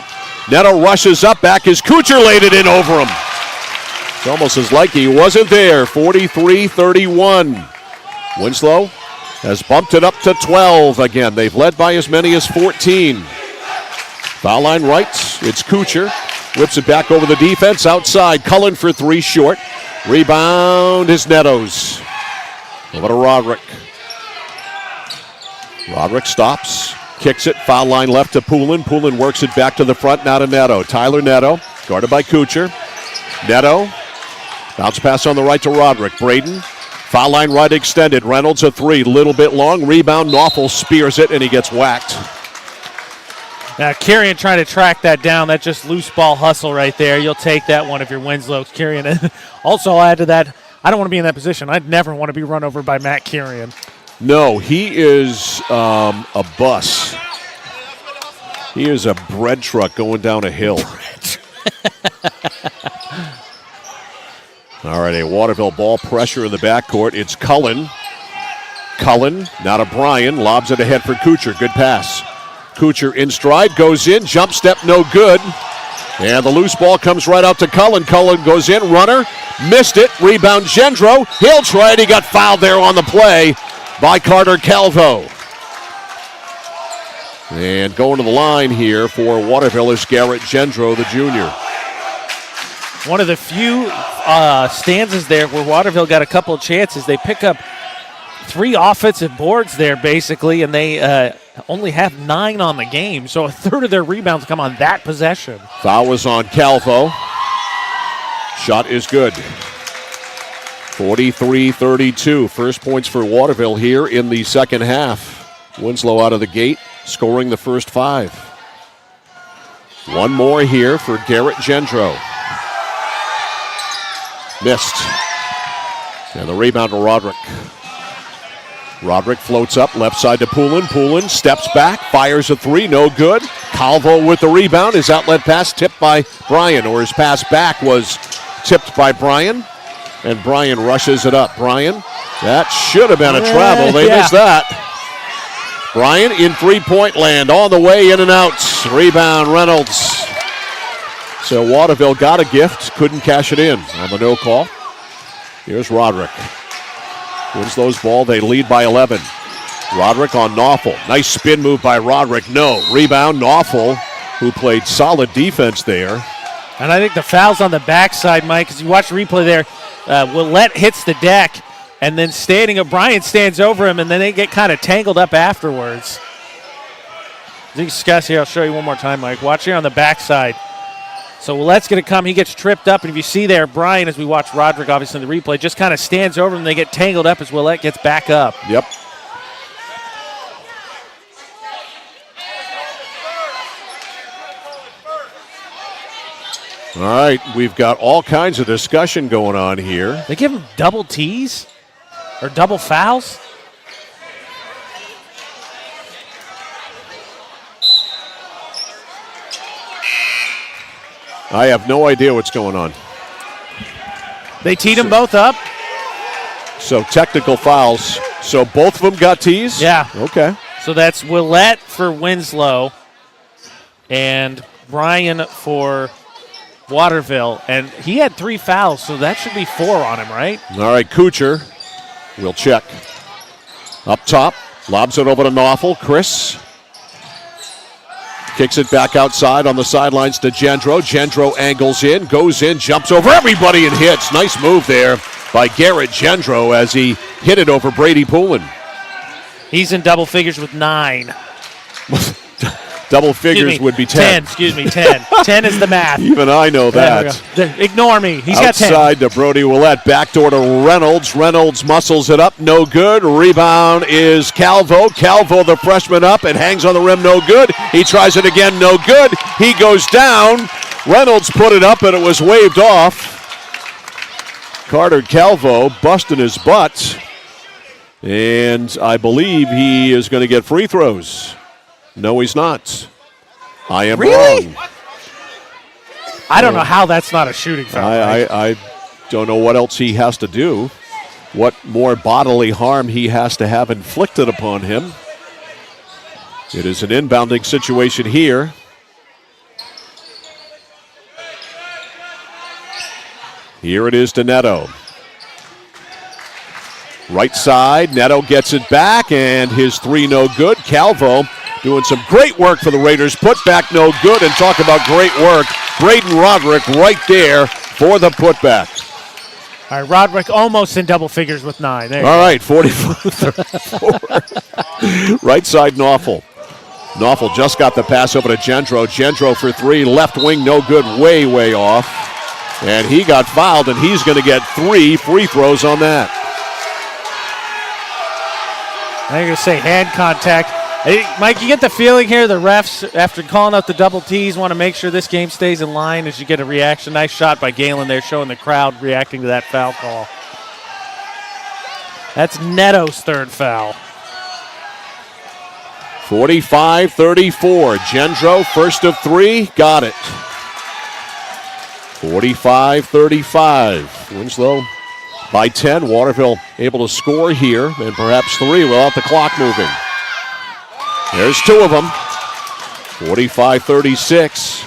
[SPEAKER 2] Neto rushes up, back as Kuchar laid it in over him. It's almost as like he wasn't there. 43-31. Winslow has bumped it up to 12 again. They've led by as many as 14. Foul line right, it's Kuchar. Whips it back over the defense, outside. Cullen for three, short. Rebound is Neto's. Over to Roderick. Roderick stops, kicks it, foul line left to Poulin. Poulin works it back to the front, now to Neto. Tyler Neto, guarded by Kuchar. Neto, bounce pass on the right to Roderick. Braden, foul line right extended. Reynolds a three, little bit long. Rebound, Knopfel spears it, and he gets whacked.
[SPEAKER 3] Now, Kirian trying to track that down. That's just loose ball hustle right there. You'll take that one if you're Winslow. Kirian. Also, I'll add to that, I don't want to be in that position. I'd never want to be run over by Matt Kirian.
[SPEAKER 2] No, he is a bus. He is a bread truck going down a hill. All right, a Waterville ball, pressure in the backcourt. It's Cullen. Cullen, now to Bryan, lobs it ahead for Kuchar. Good pass. Kuchar in stride, goes in, jump step, no good. And the loose ball comes right out to Cullen. Cullen goes in, runner, missed it. Rebound Gendro. He'll try it. He got fouled there on the play by Carter Calvo. And going to the line here for Waterville is Garrett Gendro, the junior.
[SPEAKER 3] One of the few stanzas there where Waterville got a couple of chances. They pick up 3 offensive boards there, basically, and they only have 9 on the game. So a third of their rebounds come on that possession.
[SPEAKER 2] Foul was on Calvo. Shot is good. 43-32. First points for Waterville here in the second half. Winslow out of the gate, scoring the first 5. One more here for Garrett Gendro. Missed. And the rebound to Roderick. Roderick floats up, left side to Poulin. Poulin steps back, fires a 3, no good. Calvo with the rebound. His outlet pass tipped by Bryan, or his pass back was tipped by Bryan. And Bryan rushes it up. Bryan, that should have been a travel. They missed that. Bryan in three-point land, on the way, in and out. Rebound, Reynolds. So Waterville got a gift, couldn't cash it in on the no call. Here's Roderick. Winslow's ball, they lead by 11. Roderick on Knopfel. Nice spin move by Roderick. No. Rebound, Knopfel, who played solid defense there.
[SPEAKER 3] And I think the foul's on the backside, Mike, as you watch the replay there. Willette hits the deck, and then Bryan stands over him, and then they get kind of tangled up afterwards. As you discuss here, I'll show you one more time, Mike. Watch here on the backside. So Willette's going to come. He gets tripped up, and if you see there, Bryan, as we watch Roderick, obviously, in the replay, just kind of stands over him, and they get tangled up as Willette gets back up.
[SPEAKER 2] Yep. All right, we've got all kinds of discussion going on here.
[SPEAKER 3] They give him double T's or double fouls.
[SPEAKER 2] I have no idea what's going on.
[SPEAKER 3] They teed them both up.
[SPEAKER 2] So technical fouls. So both of them got tees?
[SPEAKER 3] Yeah.
[SPEAKER 2] Okay.
[SPEAKER 3] So that's Willette for Winslow and Bryan for Waterville. And he had 3 fouls, so that should be 4 on him, right?
[SPEAKER 2] All right, Kuchar will check. Up top, lobs it over to Knopfel. Chris kicks it back outside on the sidelines to Gendro. Gendro angles in, goes in, jumps over everybody and hits. Nice move there by Garrett Gendro as he hit it over Brady Poulin.
[SPEAKER 3] He's in double figures with 9.
[SPEAKER 2] Double figures would be 10.
[SPEAKER 3] 10. 10 is the math.
[SPEAKER 2] Even I know that.
[SPEAKER 3] Ignore me. He's
[SPEAKER 2] outside
[SPEAKER 3] got 10.
[SPEAKER 2] to Brody Willette. Backdoor to Reynolds. Reynolds muscles it up. No good. Rebound is Calvo. Calvo, the freshman, up and hangs on the rim. No good. He tries it again. No good. He goes down. Reynolds put it up and it was waved off. Carter Calvo busting his butt. And I believe he is going to get free throws. No, he's not. I am
[SPEAKER 3] really?
[SPEAKER 2] wrong.
[SPEAKER 3] I don't know how that's not a shooting foul.
[SPEAKER 2] I don't know what else he has to do, what more bodily harm he has to have inflicted upon him. It is an inbounding situation here. Here it is to Neto. Right side, Neto gets it back, and his 3 no good. Calvo doing some great work for the Raiders. Put back no good, and talk about great work. Braden Roderick right there for the putback.
[SPEAKER 3] All right, Roderick almost in double figures with 9. There
[SPEAKER 2] All right, 44-34. Right side, Knopfel. Knopfel just got the pass over to Gendro. Gendro for 3, left wing, no good, way, way off. And he got fouled, and he's going to get 3 free throws on that.
[SPEAKER 3] I'm going to say hand contact. Mike, you get the feeling here the refs, after calling out the double T's, want to make sure this game stays in line as you get a reaction. Nice shot by Galen there, showing the crowd reacting to that foul call. That's Neto's 3rd foul.
[SPEAKER 2] 45-34. Gendro, first of 3, got it. 45-35. Winslow by 10. Waterville able to score here, and perhaps 3 without the clock moving. There's 2 of them. 45-36.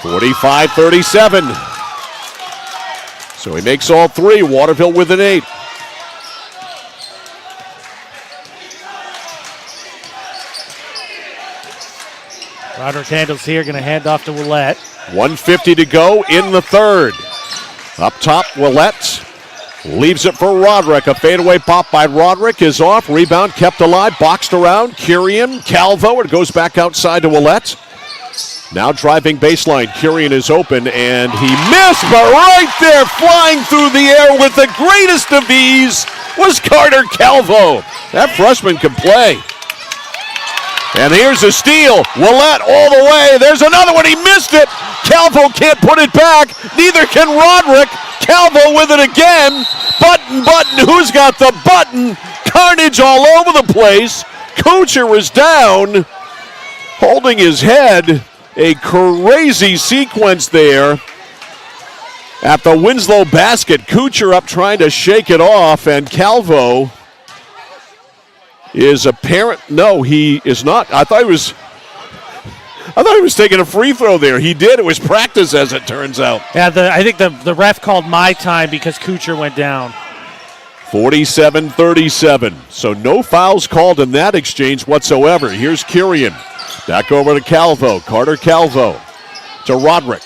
[SPEAKER 2] (45-37). So he makes all 3. Waterville with an 8.
[SPEAKER 3] Roderick handles here, going to hand off to Willett.
[SPEAKER 2] 1:50 to go in the third. Up top, Willett leaves it for Roderick. A fadeaway pop by Roderick is off. Rebound kept alive, boxed around. Curian, Calvo. It goes back outside to Willett. Now driving baseline. Curian is open, and he missed, but right there, flying through the air with the greatest of ease, was Carter Calvo. That freshman can play. And here's a steal. Willett all the way. There's another one. He missed it. Calvo can't put it back. Neither can Roderick. Calvo with it again. Button. Who's got the button? Carnage all over the place. Kuchar was down, holding his head. A crazy sequence there at the Winslow basket. Kuchar up trying to shake it off, and Calvo is apparent. No, he is not. I thought he was taking a free throw there. He did. It was practice, as it turns out.
[SPEAKER 3] Yeah, I think the ref called my time because Kuchar went down.
[SPEAKER 2] 47-37. So no fouls called in that exchange whatsoever. Here's Curian. Back over to Calvo. Carter Calvo to Roderick.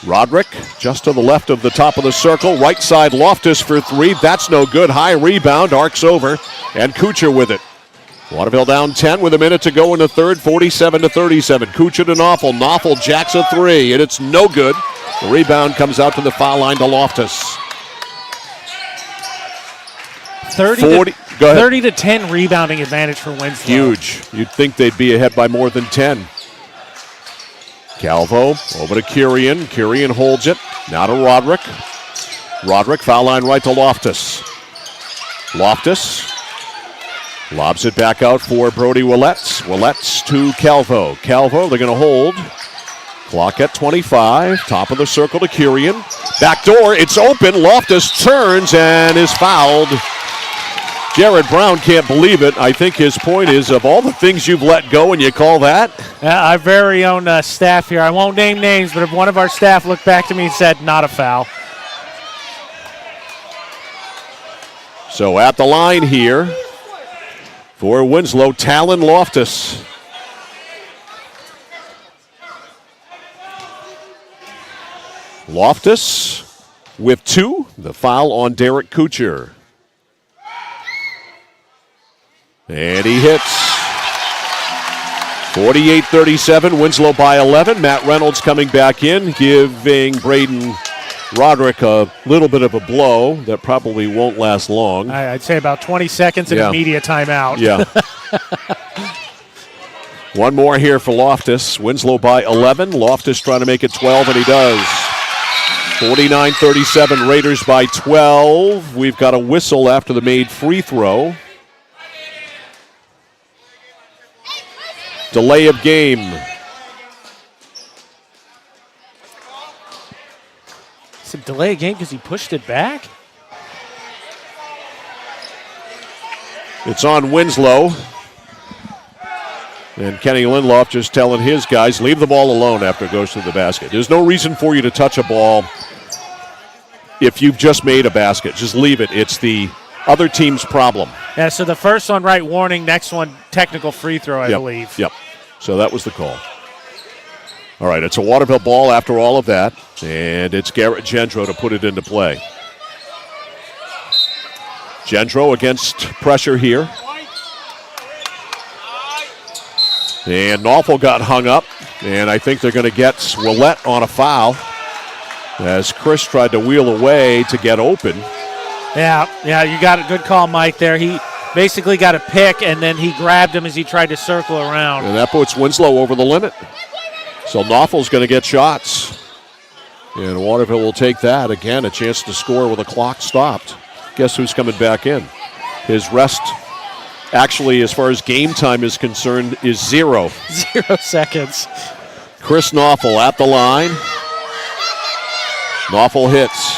[SPEAKER 2] Roderick just to the left of the top of the circle. Right side Loftus for three. That's no good. High rebound. Arcs over. And Kuchar with it. Waterville down 10 with a minute to go in the third. 47-37. Kuchar to Knoffel. Knoffel jacks a three, and it's no good. The rebound comes out to the foul line to Loftus.
[SPEAKER 3] 30 to 10 rebounding advantage for Winslow.
[SPEAKER 2] Huge. You'd think they'd be ahead by more than 10. Calvo over to Curian. Curian holds it. Now to Roderick. Roderick, foul line right to Loftus. Loftus lobs it back out for Brody Willett. Willett to Calvo. Calvo, they're going to hold. Clock at 25. Top of the circle to Curian. Back door, it's open. Loftus turns and is fouled. Jared Brown can't believe it. I think his point is, of all the things you've let go and you call that?
[SPEAKER 3] Our very own staff here. I won't name names, but if one of our staff looked back to me and said, not a foul.
[SPEAKER 2] So at the line here for Winslow, Talon Loftus. Loftus with two. The foul on Derek Kuchar. And he hits. 48-37, Winslow by 11. Matt Reynolds coming back in, giving Braden Roderick a little bit of a blow that probably won't last long.
[SPEAKER 3] I'd say about 20 seconds and a media timeout.
[SPEAKER 2] Yeah. One more here for Loftus. Winslow by 11. Loftus trying to make it 12, and he does. 49-37, Raiders by 12. We've got a whistle after the made free throw. Delay of game.
[SPEAKER 3] It's a delay of game because he pushed it back?
[SPEAKER 2] It's on Winslow. And Kenny Lindlof just telling his guys, leave the ball alone after it goes to the basket. There's no reason for you to touch a ball if you've just made a basket. Just leave it. It's the other team's problem.
[SPEAKER 3] Yeah, so the first one, right, warning. Next one, technical free throw, I believe.
[SPEAKER 2] Yep. So that was the call. All right, it's a Waterville ball after all of that, and it's Garrett Gendro to put it into play. Gendro against pressure here. And Knoffel got hung up, and I think they're going to get Willett on a foul as Chris tried to wheel away to get open.
[SPEAKER 3] Yeah, you got a good call, Mike, there. He basically got a pick, and then he grabbed him as he tried to circle around.
[SPEAKER 2] And that puts Winslow over the limit. So Knoffel's going to get shots. And Waterville will take that. Again, a chance to score with a clock stopped. Guess who's coming back in? His rest, actually, as far as game time is concerned, is 0.
[SPEAKER 3] 0 seconds.
[SPEAKER 2] Chris Knoffel at the line. Knoffel hits.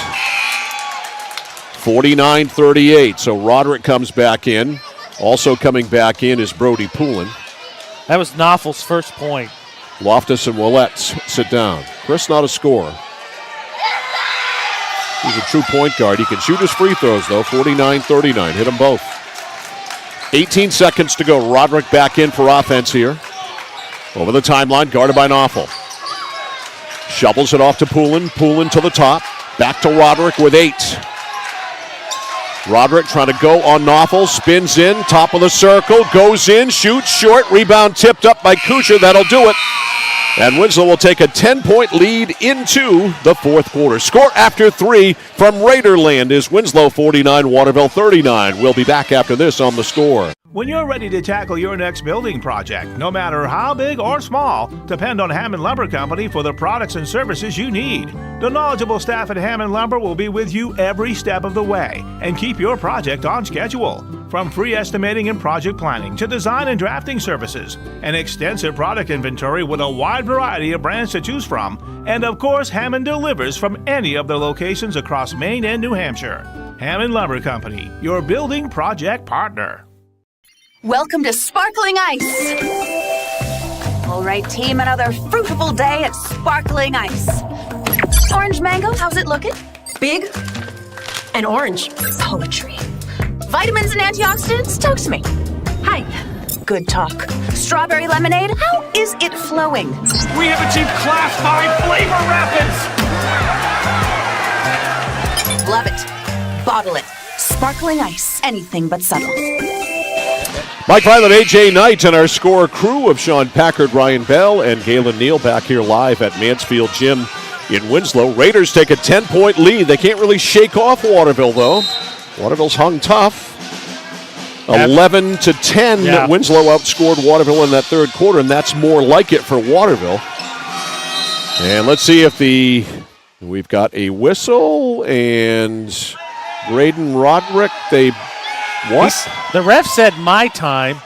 [SPEAKER 2] 49-38, so Roderick comes back in. Also coming back in is Brody Poulin.
[SPEAKER 3] That was Knoffel's first point.
[SPEAKER 2] Loftus and Willett sit down. Chris not a scorer. He's a true point guard. He can shoot his free throws, though. 49-39, hit them both. 18 seconds to go. Roderick back in for offense here. Over the timeline, guarded by Knopfel. Shovels it off to Poulin. Poulin to the top. Back to Roderick with 8. Roderick trying to go on Knopfel. Spins in, top of the circle. Goes in, shoots short. Rebound tipped up by Kuchar. That'll do it. And Winslow will take a 10-point lead into the fourth quarter. Score after 3 from Raiderland is Winslow 49, Waterville 39. We'll be back after this on The Score.
[SPEAKER 10] When you're ready to tackle your next building project, no matter how big or small, depend on Hammond Lumber Company for the products and services you need. The knowledgeable staff at Hammond Lumber will be with you every step of the way and keep your project on schedule. From free estimating and project planning to design and drafting services, an extensive product inventory with a wide variety of brands to choose from, and of course, Hammond delivers from any of the locations across Maine and New Hampshire. Hammond Lumber Company, your building project partner.
[SPEAKER 11] Welcome to Sparkling Ice. All right, team, another fruitful day at Sparkling Ice. Orange mango, how's it looking? Big and orange. Poetry. Vitamins and antioxidants, talk to me. Hi. Good talk. Strawberry lemonade, how is it flowing?
[SPEAKER 12] We have achieved Class 5 flavor rapids.
[SPEAKER 11] Love it. Bottle it. Sparkling Ice, anything but subtle.
[SPEAKER 2] Mike Violet, AJ Knight, and our Score crew of Sean Packard, Ryan Bell, and Galen Neal back here live at Mansfield Gym in Winslow. Raiders take a 10-point lead. They can't really shake off Waterville, though. Waterville's hung tough. 11-10.
[SPEAKER 3] Yeah.
[SPEAKER 2] Winslow outscored Waterville in that third quarter, and that's more like it for Waterville. And let's see if we've got a whistle, and Braden Roderick, what?
[SPEAKER 3] The ref said my time.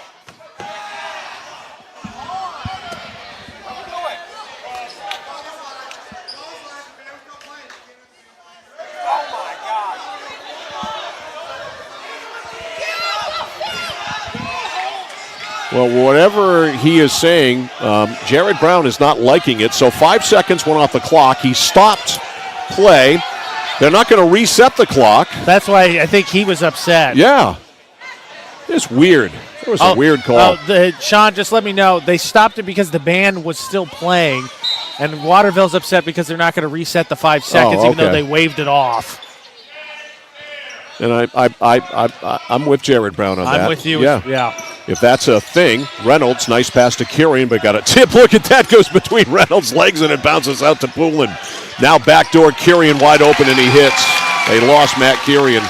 [SPEAKER 2] Well, whatever he is saying, Jared Brown is not liking it. So 5 seconds went off the clock. He stopped play. They're not going to reset the clock.
[SPEAKER 3] That's why I think he was upset.
[SPEAKER 2] Yeah. It's weird. It was a weird call.
[SPEAKER 3] Sean, just let me know. They stopped it because the band was still playing, and Waterville's upset because they're not going to reset the 5 seconds, even though they waved it off.
[SPEAKER 2] And I'm with Jared Brown on that.
[SPEAKER 3] I'm with you. Yeah.
[SPEAKER 2] If that's a thing, Reynolds, nice pass to Kirian, but got a tip. Look at that, goes between Reynolds' legs, and it bounces out to Poulin. Now backdoor, Kirian wide open, and he hits. They lost Matt Kirian.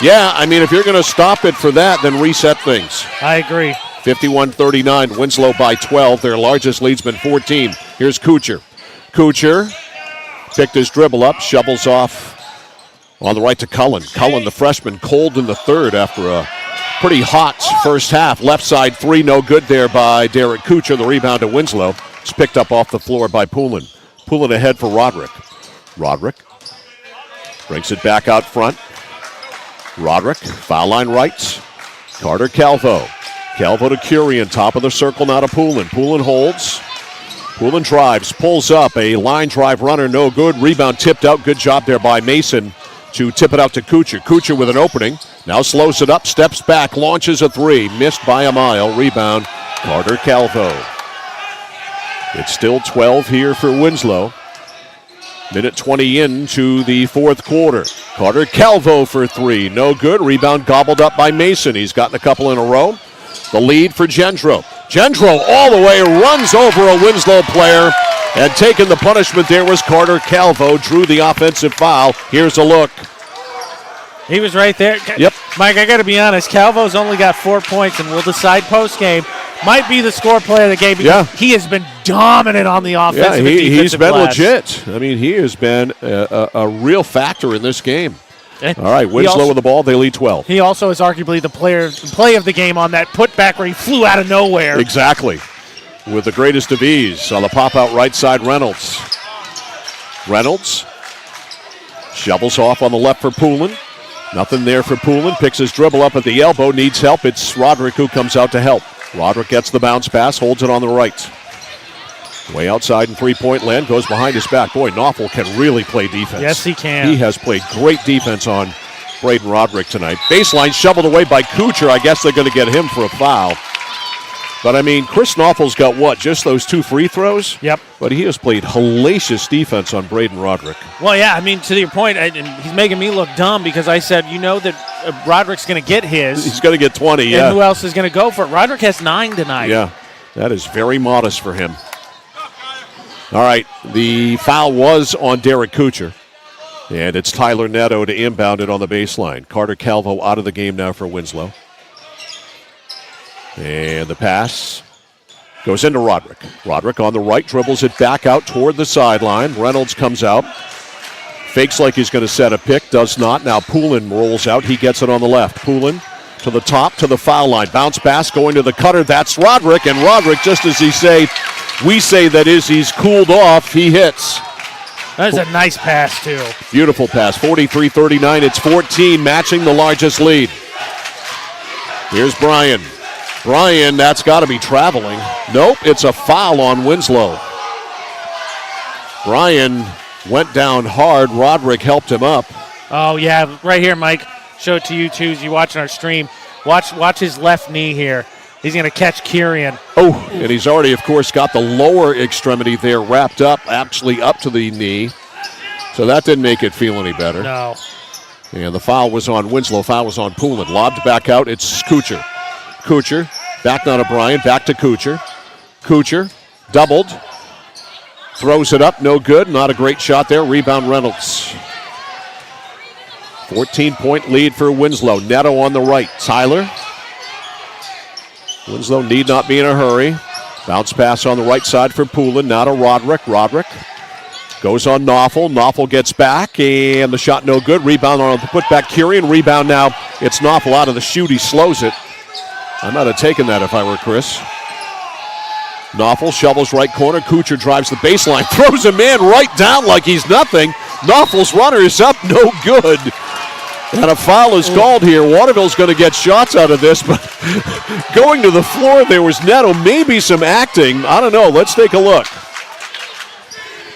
[SPEAKER 2] Yeah, I mean, if you're going to stop it for that, then reset things.
[SPEAKER 3] I agree.
[SPEAKER 2] 51-39, Winslow by 12. Their largest lead's been 14. Here's Kuchar. Kuchar picked his dribble up, shovels off on the right to Cullen. Cullen, the freshman, cold in the third after a pretty hot first half. Left side three, no good there by Derek Kuchar. The rebound to Winslow. It's picked up off the floor by Poulin. Poulin ahead for Roderick. Roderick brings it back out front. Roderick, foul line right. Carter Calvo. Calvo to Kirian, top of the circle now to Poulin. Poulin holds. Poulin drives, pulls up. A line drive runner, no good. Rebound tipped out. Good job there by Mason to tip it out to Kuchar. Kuchar with an opening. Now slows it up, steps back, launches a three. Missed by a mile. Rebound, Carter Calvo. It's still 12 here for Winslow. Minute 20 into the fourth quarter. Carter Calvo for three. No good. Rebound gobbled up by Mason. He's gotten a couple in a row. The lead for Gendro. Gendro all the way runs over a Winslow player. And taking the punishment there was Carter Calvo. Drew the offensive foul. Here's a look.
[SPEAKER 3] He was right there.
[SPEAKER 2] Yep.
[SPEAKER 3] Mike, I got to be honest. Calvo's only got 4 points, and we'll decide post-game. Might be the score player of the game because he has been dominant on the offensive and defensive
[SPEAKER 2] he's been
[SPEAKER 3] glass.
[SPEAKER 2] legit. I mean, he has been a real factor in this game. All right, Winslow with the ball. They lead 12.
[SPEAKER 3] He also is arguably the play of the game on that putback where he flew out of nowhere.
[SPEAKER 2] Exactly. With the greatest of ease on the pop-out right side, Reynolds. Reynolds shovels off on the left for Poulin. Nothing there for Poulin. Picks his dribble up at the elbow. Needs help. It's Roderick who comes out to help. Roderick gets the bounce pass. Holds it on the right. Way outside in three-point land. Goes behind his back. Boy, Knopfel can really play defense.
[SPEAKER 3] Yes, he can.
[SPEAKER 2] He has played great defense on Braden Roderick tonight. Baseline shoveled away by Kuchar. I guess they're going to get him for a foul. But, I mean, Chris Knopfler's got what, just those 2 free throws?
[SPEAKER 3] Yep.
[SPEAKER 2] But he has played hellacious defense on Braden Roderick.
[SPEAKER 3] Well, yeah, I mean, to your point, and he's making me look dumb because I said, that Roderick's going to get his.
[SPEAKER 2] He's going to get 20, yeah.
[SPEAKER 3] And who else is going to go for it? Roderick has 9 tonight.
[SPEAKER 2] Yeah, that is very modest for him. All right, the foul was on Derek Kuchar. And it's Tyler Neto to inbound it on the baseline. Carter Calvo out of the game now for Winslow. And the pass goes into Roderick. Roderick on the right, dribbles it back out toward the sideline. Reynolds comes out. Fakes like he's going to set a pick, does not. Now Poulin rolls out. He gets it on the left. Poulin to the top, to the foul line. Bounce pass going to the cutter. That's Roderick. And Roderick, just as we say that is, he's cooled off. He hits.
[SPEAKER 3] That's a nice pass, too.
[SPEAKER 2] Beautiful pass. 43-39. It's 14, matching the largest lead. Here's Bryan. Bryan, that's got to be traveling. Nope, it's a foul on Winslow. Bryan went down hard. Roderick helped him up.
[SPEAKER 3] Oh, yeah, right here, Mike. Show it to you, too, as you watching our stream. Watch his left knee here. He's going to catch Kirian.
[SPEAKER 2] Oh, and he's already, of course, got the lower extremity there wrapped up, actually up to the knee. So that didn't make it feel any better.
[SPEAKER 3] No.
[SPEAKER 2] And the foul was on Winslow. Foul was on Poulin. Lobbed back out. It's Kuchar. Kuchar, back now to Bryan, back to Kuchar. Kuchar, doubled. Throws it up, no good. Not a great shot there. Rebound Reynolds. 14-point lead for Winslow. Neto on the right. Tyler. Winslow need not be in a hurry. Bounce pass on the right side for Poulin. Now to Roderick. Roderick goes on Knopfle. Knopfle gets back, and the shot no good. Rebound on the putback. Kirian. Rebound now. It's Knopfle out of the shoot. He slows it. I might have taken that if I were Chris. Knopfle shovels right corner. Kuchar drives the baseline. Throws a man right down like he's nothing. Knopfle's runner is up. No good. And a foul is called here. Waterville's going to get shots out of this, but going to the floor, there was Neto. Maybe some acting. I don't know. Let's take a look.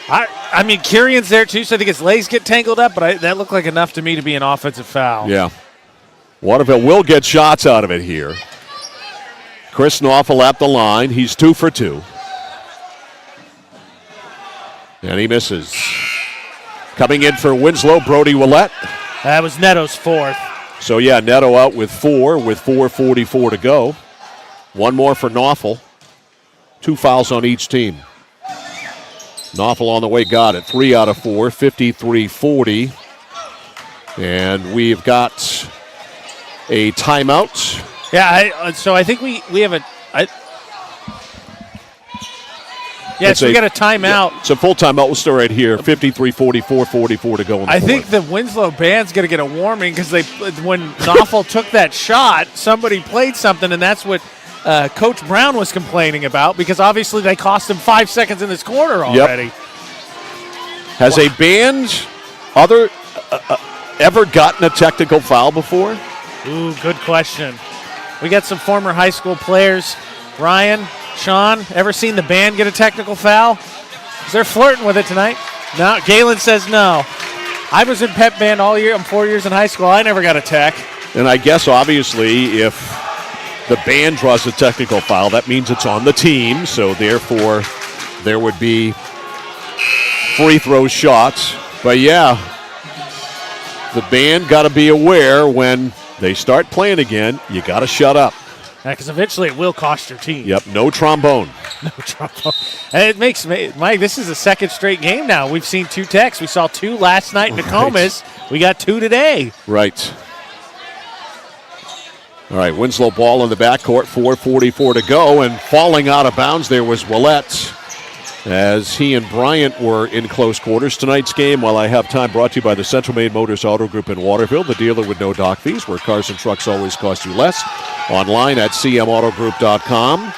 [SPEAKER 3] I mean, Kirian's there too, so I think his legs get tangled up, but that looked like enough to me to be an offensive foul.
[SPEAKER 2] Yeah. Waterville will get shots out of it here. Chris Knopfle at the line. He's 2 for 2. And he misses. Coming in for Winslow, Brody Willett.
[SPEAKER 3] That was Neto's 4th.
[SPEAKER 2] So, yeah, Neto out with 4 with 4:44 to go. One more for Knopfle. 2 fouls on each team. Knopfle on the way, got it. 3 out of 4, 53-40. And we've got a timeout.
[SPEAKER 3] Yeah, so I think we have a... Yes, we got a timeout.
[SPEAKER 2] Yeah, it's a full timeout. We'll start right here. 53-44, 44 to go in the
[SPEAKER 3] I
[SPEAKER 2] fourth.
[SPEAKER 3] think the Winslow band's going to get a warming because when Knopfle took that shot, somebody played something, and that's what Coach Brown was complaining about because obviously they cost him 5 seconds in this quarter already.
[SPEAKER 2] Yep. Has a band ever gotten a technical foul before?
[SPEAKER 3] Ooh, good question. We got some former high school players. Ryan, Sean, ever seen the band get a technical foul? Because they're flirting with it tonight. No, Galen says no. I was in pep band all year. I'm 4 years in high school. I never got a tech.
[SPEAKER 2] And I guess, obviously, if the band draws a technical foul, that means it's on the team. So, therefore, there would be free throw shots. But, yeah, the band got to be aware when they start playing again, you got to shut up.
[SPEAKER 3] Because eventually it will cost your team.
[SPEAKER 2] Yep, no trombone.
[SPEAKER 3] No trombone. And it makes me, Mike, this is the second straight game now. We've seen 2 techs. We saw 2 last night in Nokomis. Right. We got 2 today.
[SPEAKER 2] Right. All right, Winslow ball in the backcourt, 4:44 to go, and falling out of bounds there was Willett as he and Bryant were in close quarters. Tonight's game, while I have time, brought to you by the Central Maine Motors Auto Group in Waterville, the dealer with no dock fees, where cars and trucks always cost you less. Online at cmautogroup.com.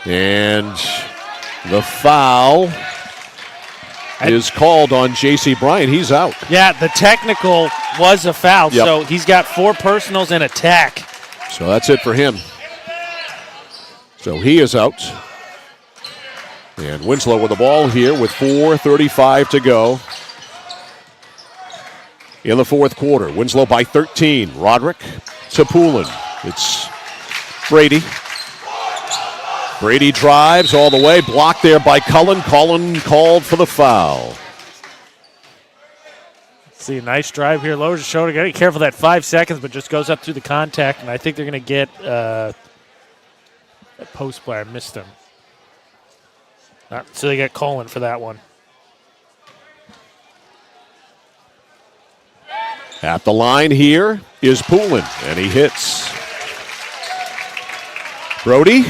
[SPEAKER 2] And the foul is called on J.C. Bryant. He's out.
[SPEAKER 3] Yeah, the technical was a foul, so he's got 4 personals and a tech.
[SPEAKER 2] So that's it for him. So he is out. And Winslow with the ball here with 4:35 to go in the fourth quarter. Winslow by 13. Roderick to Poulin. It's Brady. Brady drives all the way, blocked there by Cullen. Cullen called for the foul.
[SPEAKER 3] See, a nice drive here. Lowers the shoulder. Got to be careful that 5 seconds, but just goes up through the contact, and I think they're going to get that post player. Missed him. So they get Cullen for that one.
[SPEAKER 2] At the line here is Poulin, and he hits. Brody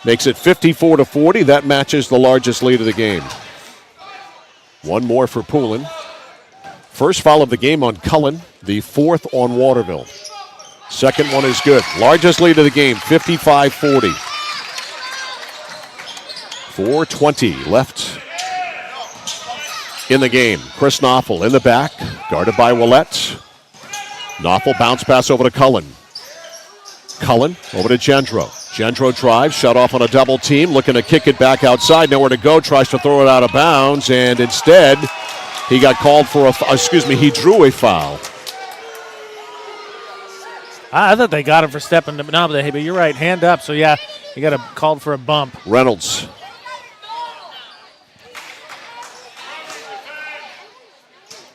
[SPEAKER 2] makes it 54-40. That matches the largest lead of the game. One more for Poulin. First foul of the game on Cullen, the fourth on Waterville. Second one is good. Largest lead of the game, 55-40. 4:20 left in the game. Chris Knopfel in the back, guarded by Willett. Knopfel bounce pass over to Cullen. Cullen over to Gendro. Gendro drives, shut off on a double team, looking to kick it back outside. Nowhere to go, tries to throw it out of bounds, and instead he got called for he drew a foul.
[SPEAKER 3] I thought they got him for stepping. But you're right, hand up. So, yeah, he got called for a bump.
[SPEAKER 2] Reynolds.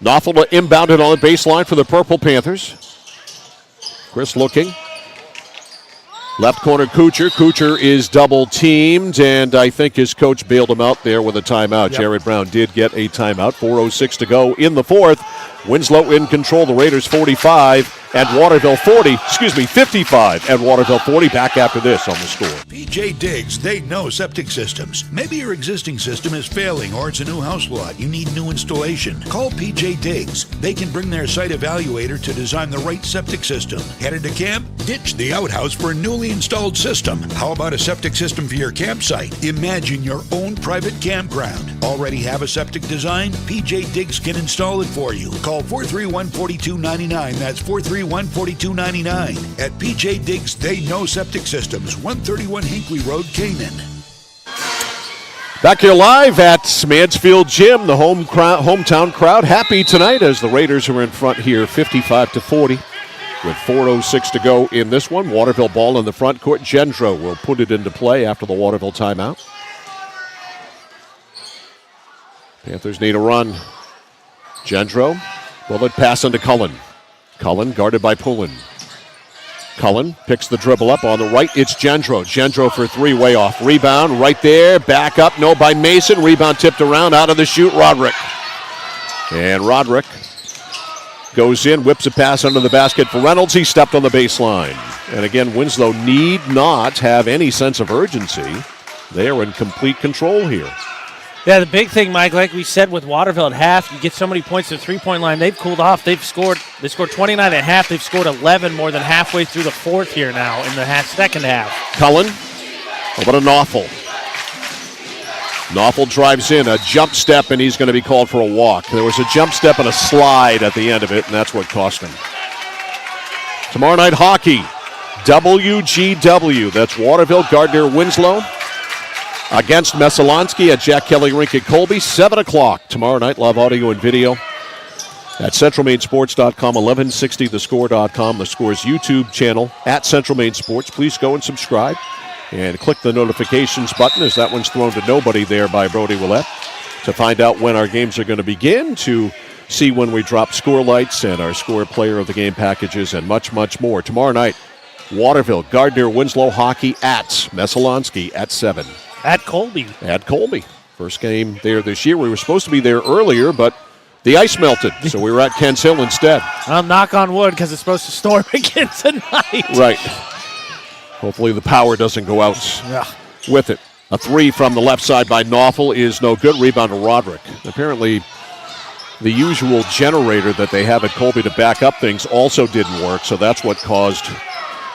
[SPEAKER 2] Knopfel inbounded on the baseline for the Purple Panthers. Chris looking. Left corner, Kuchar. Kuchar is double teamed, and I think his coach bailed him out there with a timeout. Yep. Jared Brown did get a timeout. 4:06 to go in the fourth. Winslow in control. The Raiders 55 and Waterville 55 and Waterville 40. Back after this on the score.
[SPEAKER 1] PJ Diggs, they know septic systems. Maybe your existing system is failing or it's a new house lot. You need new installation. Call PJ Diggs. They can bring their site evaluator to design the right septic system. Headed to camp? Ditch the outhouse for a newly installed system. How about a septic system for your campsite? Imagine your own private campground. Already have a septic design? PJ Diggs can install it for you. Call 431-4299. That's 431-4299. At PJ Diggs, they know septic systems. 131 Hinkley Road, Canaan.
[SPEAKER 2] Back here live at Mansfield Gym. The hometown crowd happy tonight as the Raiders are in front here 55-40. With 4:06 to go in this one. Waterville ball in the front court. Gendro will put it into play after the Waterville timeout. Panthers need a run. Gendro. Bullet pass into Cullen. Cullen guarded by Poulin. Cullen picks the dribble up on the right. It's Gendro. Gendro for three, way off. Rebound right there. Back up. No by Mason. Rebound tipped around. Out of the shoot. Roderick. And Roderick goes in, whips a pass under the basket for Reynolds. He stepped on the baseline. And again, Winslow need not have any sense of urgency. They are in complete control here.
[SPEAKER 3] Yeah, the big thing, Mike, like we said with Waterville at half, you get so many points at the three-point line. They've cooled off. They scored 29 at half. They've scored 11 more than halfway through the fourth here now in the second half.
[SPEAKER 2] Cullen over to Knopfel. Knopfel drives in, a jump step, and he's going to be called for a walk. There was a jump step and a slide at the end of it, and that's what cost him. Tomorrow night hockey, WGW. That's Waterville, Gardner, Winslow against Messalonsky at Jack Kelly Rink at Colby. 7 o'clock tomorrow night. Live audio and video at CentralMainSports.com, 1160thescore.com. The Score's YouTube channel at Central Maine Sports. Please go and subscribe. And click the notifications button as that one's thrown to nobody there by Brody Willett to find out when our games are going to begin, to see when we drop score lights and our score player of the game packages and much, much more. Tomorrow night, Waterville, Gardner, Winslow hockey at Messalonsky at 7.
[SPEAKER 3] At Colby.
[SPEAKER 2] At Colby. First game there this year. We were supposed to be there earlier, but the ice melted, so we were at Kents Hill instead.
[SPEAKER 3] I'll knock on wood because it's supposed to storm again tonight.
[SPEAKER 2] Right. Hopefully the power doesn't go out with it. A three from the left side by Knopfel is no good. Rebound to Roderick. Apparently the usual generator that they have at Colby to back up things also didn't work, so that's what caused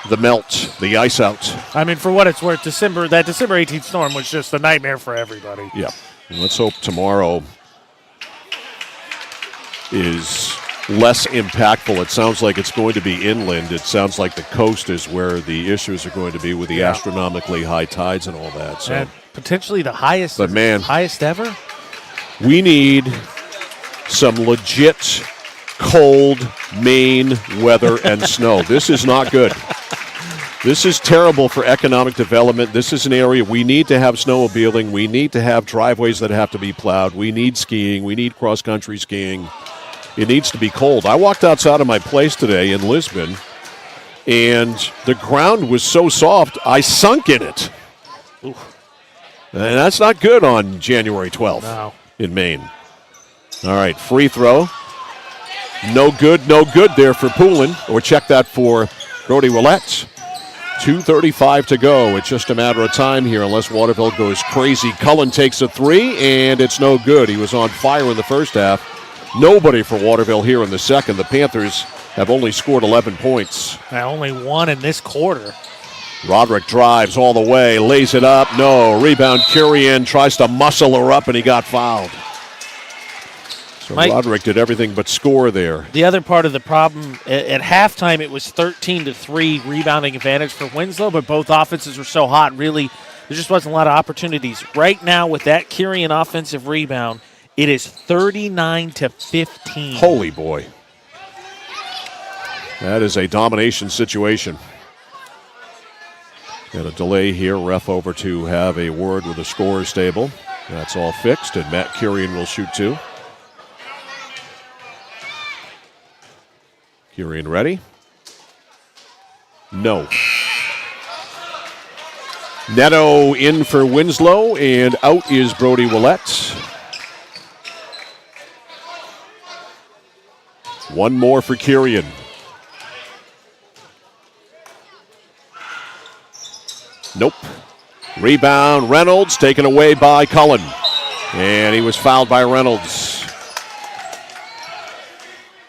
[SPEAKER 2] the melt, the ice out.
[SPEAKER 3] I mean, for what it's worth, that December 18th storm was just a nightmare for everybody.
[SPEAKER 2] Yeah. Let's hope tomorrow is less impactful. It sounds like it's going to be inland. It sounds like the coast is where the issues are going to be with the astronomically high tides and all that. So,
[SPEAKER 3] and potentially the highest, highest ever.
[SPEAKER 2] We need some legit cold Maine weather and snow. This is not good. This is terrible for economic development. This is an area we need to have snowmobiling. We need to have driveways that have to be plowed. We need skiing. We need cross-country skiing. It needs to be cold. I walked outside of my place today in Lisbon, and the ground was so soft, I sunk in it. Ooh. And that's not good on January 12th in Maine. All right, free throw. No good there for Poulin. Or check that for Brody Willett. 2:35 to go. It's just a matter of time here unless Waterville goes crazy. Cullen takes a three, and it's no good. He was on fire in the first half. Nobody for Waterville here in the second. The Panthers have only scored 11 points.
[SPEAKER 3] Only one in this quarter.
[SPEAKER 2] Roderick drives all the way, lays it up. No. Rebound, Curian tries to muscle her up, and he got fouled. So Mike, Roderick did everything but score there.
[SPEAKER 3] The other part of the problem, at halftime, it was 13-3 rebounding advantage for Winslow, but both offenses were so hot, really, there just wasn't a lot of opportunities. Right now, with that Curian offensive rebound, it is 39-15.
[SPEAKER 2] Holy boy. That is a domination situation. Got a delay here. Ref over to have a word with the scorer's table. That's all fixed, and Matt Curian will shoot two. Curian ready? No. Neto in for Winslow, and out is Brody Willett. One more for Curian. Nope. Rebound, Reynolds taken away by Cullen. And he was fouled by Reynolds.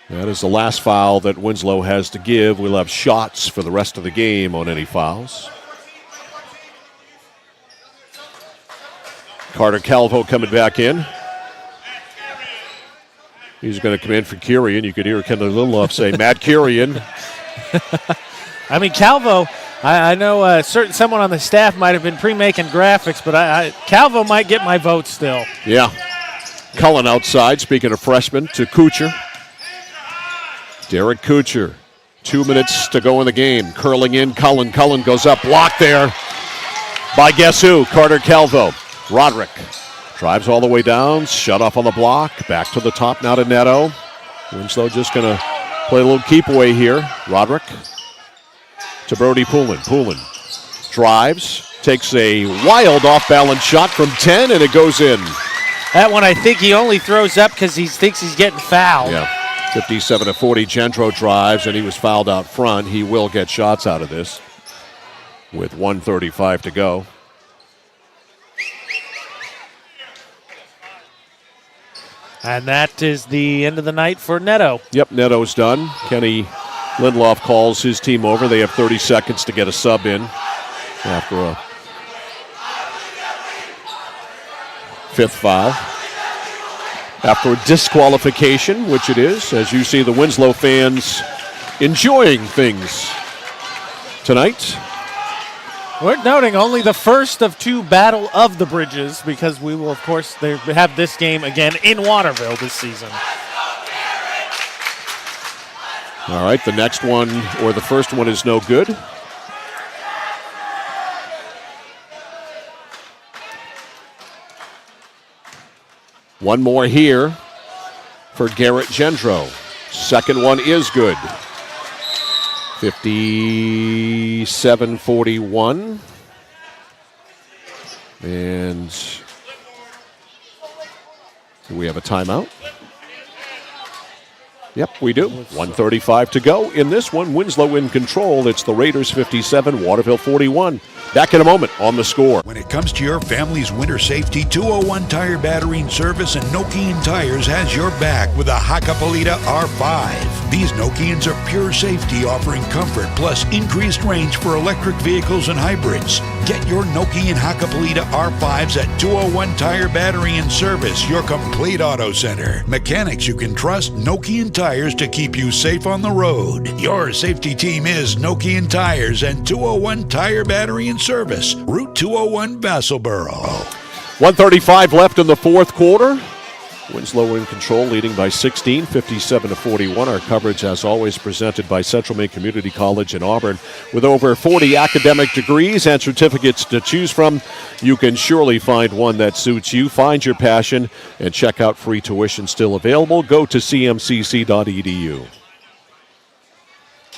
[SPEAKER 2] That is the last foul that Winslow has to give. We'll have shots for the rest of the game on any fouls. Carter Calvo coming back in. He's going to come in for Curian. You could hear Kendall Lindelof say, Matt Curian.
[SPEAKER 3] I mean, Calvo, I know someone on the staff might have been pre-making graphics, but Calvo might get my vote still.
[SPEAKER 2] Yeah. Cullen outside, speaking of freshmen, to Kuchar. Derek Kuchar, 2 minutes to go in the game. Curling in, Cullen. Cullen goes up, blocked there by guess who? Carter Calvo. Roderick drives all the way down, shut off on the block. Back to the top now to Neto. Winslow just going to play a little keep away here. Roderick to Brody Poulin. Poulin drives, takes a wild off-balance shot from 10, and it goes in.
[SPEAKER 3] That one I think he only throws up because he thinks he's getting fouled.
[SPEAKER 2] Yeah. 57-40, Gentro drives, and he was fouled out front. He will get shots out of this with 1:35 to go.
[SPEAKER 3] And that is the end of the night for Neto.
[SPEAKER 2] Yep, Neto's done. Kenny Lindelof calls his team over. They have 30 seconds to get a sub in after a fifth foul. After a disqualification, which it is, as you see the Winslow fans enjoying things tonight.
[SPEAKER 3] We're noting only the first of two Battle of the Bridges because we will, of course, have this game again in Waterville this season.
[SPEAKER 2] All right, the next one, or the first one, is no good. One more here for Garrett Gendro. Second one is good. 57-41. And do we have a timeout? Yep, we do. 1:35 to go. In this one, Winslow in control. It's the Raiders 57, Waterville 41. Back in a moment on The Score.
[SPEAKER 1] When it comes to your family's winter safety, 201 Tire Battery and Service and Nokian Tires has your back with a Hakkapeliitta R5. These Nokians are pure safety, offering comfort plus increased range for electric vehicles and hybrids. Get your Nokian Hakkapeliitta R5s at 201 Tire Battery and Service, your complete auto center. Mechanics you can trust, Nokian Tires to keep you safe on the road. Your safety team is Nokian Tires and 201 Tire Battery and Service, Route 201 Vassalboro.
[SPEAKER 2] 1:35 left in the fourth quarter. Winslow in control, leading by 16, 57-41. Our coverage, as always, presented by Central Maine Community College in Auburn. With over 40 academic degrees and certificates to choose from, you can surely find one that suits you. Find your passion and check out free tuition still available. Go to cmcc.edu.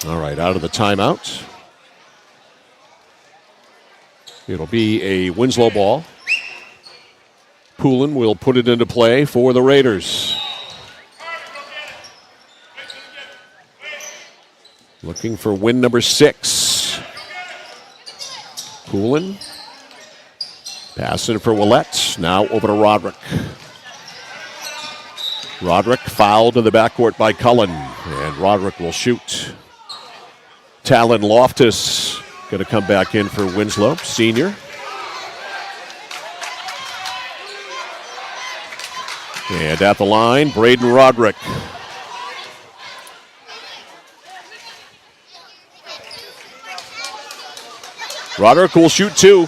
[SPEAKER 2] All right, out of the timeout. It'll be a Winslow ball. Poulin will put it into play for the Raiders. Looking for win number 6. Poulin. Passing for Willett. Now over to Roderick. Roderick fouled in the backcourt by Cullen. And Roderick will shoot. Talon Loftus going to come back in for Winslow, senior. And at the line, Braden Roderick. Roderick will shoot 2.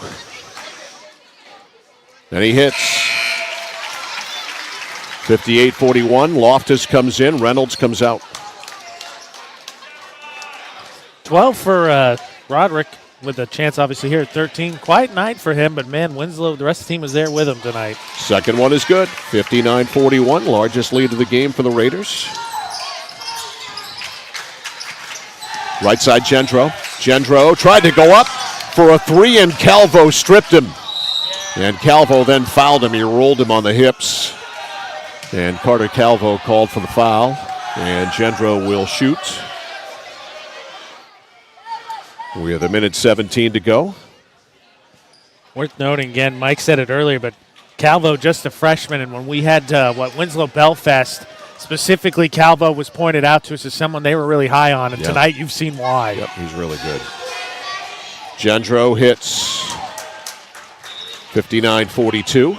[SPEAKER 2] And he hits. 58-41. Loftus comes in. Reynolds comes out.
[SPEAKER 3] 12 for Roderick with a chance, obviously, here at 13. Quiet night for him, but, man, Winslow, the rest of the team was there with him tonight.
[SPEAKER 2] Second one is good. 59-41, largest lead of the game for the Raiders. Right side, Gendro. Gendro tried to go up for a 3, and Calvo stripped him. And Calvo then fouled him. He rolled him on the hips. And Carter Calvo called for the foul. And Gendro will shoot. We have a minute 17 to go.
[SPEAKER 3] Worth noting, again, Mike said it earlier, but Calvo just a freshman, and when we had Winslow Belfast, specifically Calvo was pointed out to us as someone they were really high on, and tonight you've seen why.
[SPEAKER 2] Yep, he's really good. Gendro hits 59-42.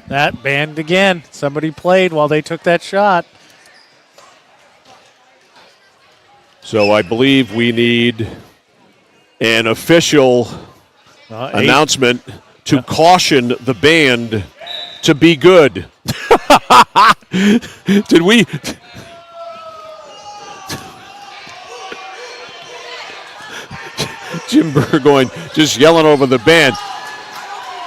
[SPEAKER 3] That banned again. Somebody played while they took that shot.
[SPEAKER 2] So I believe we need an official announcement to caution the band to be good. Did we? Jim Burgoyne just yelling over the band.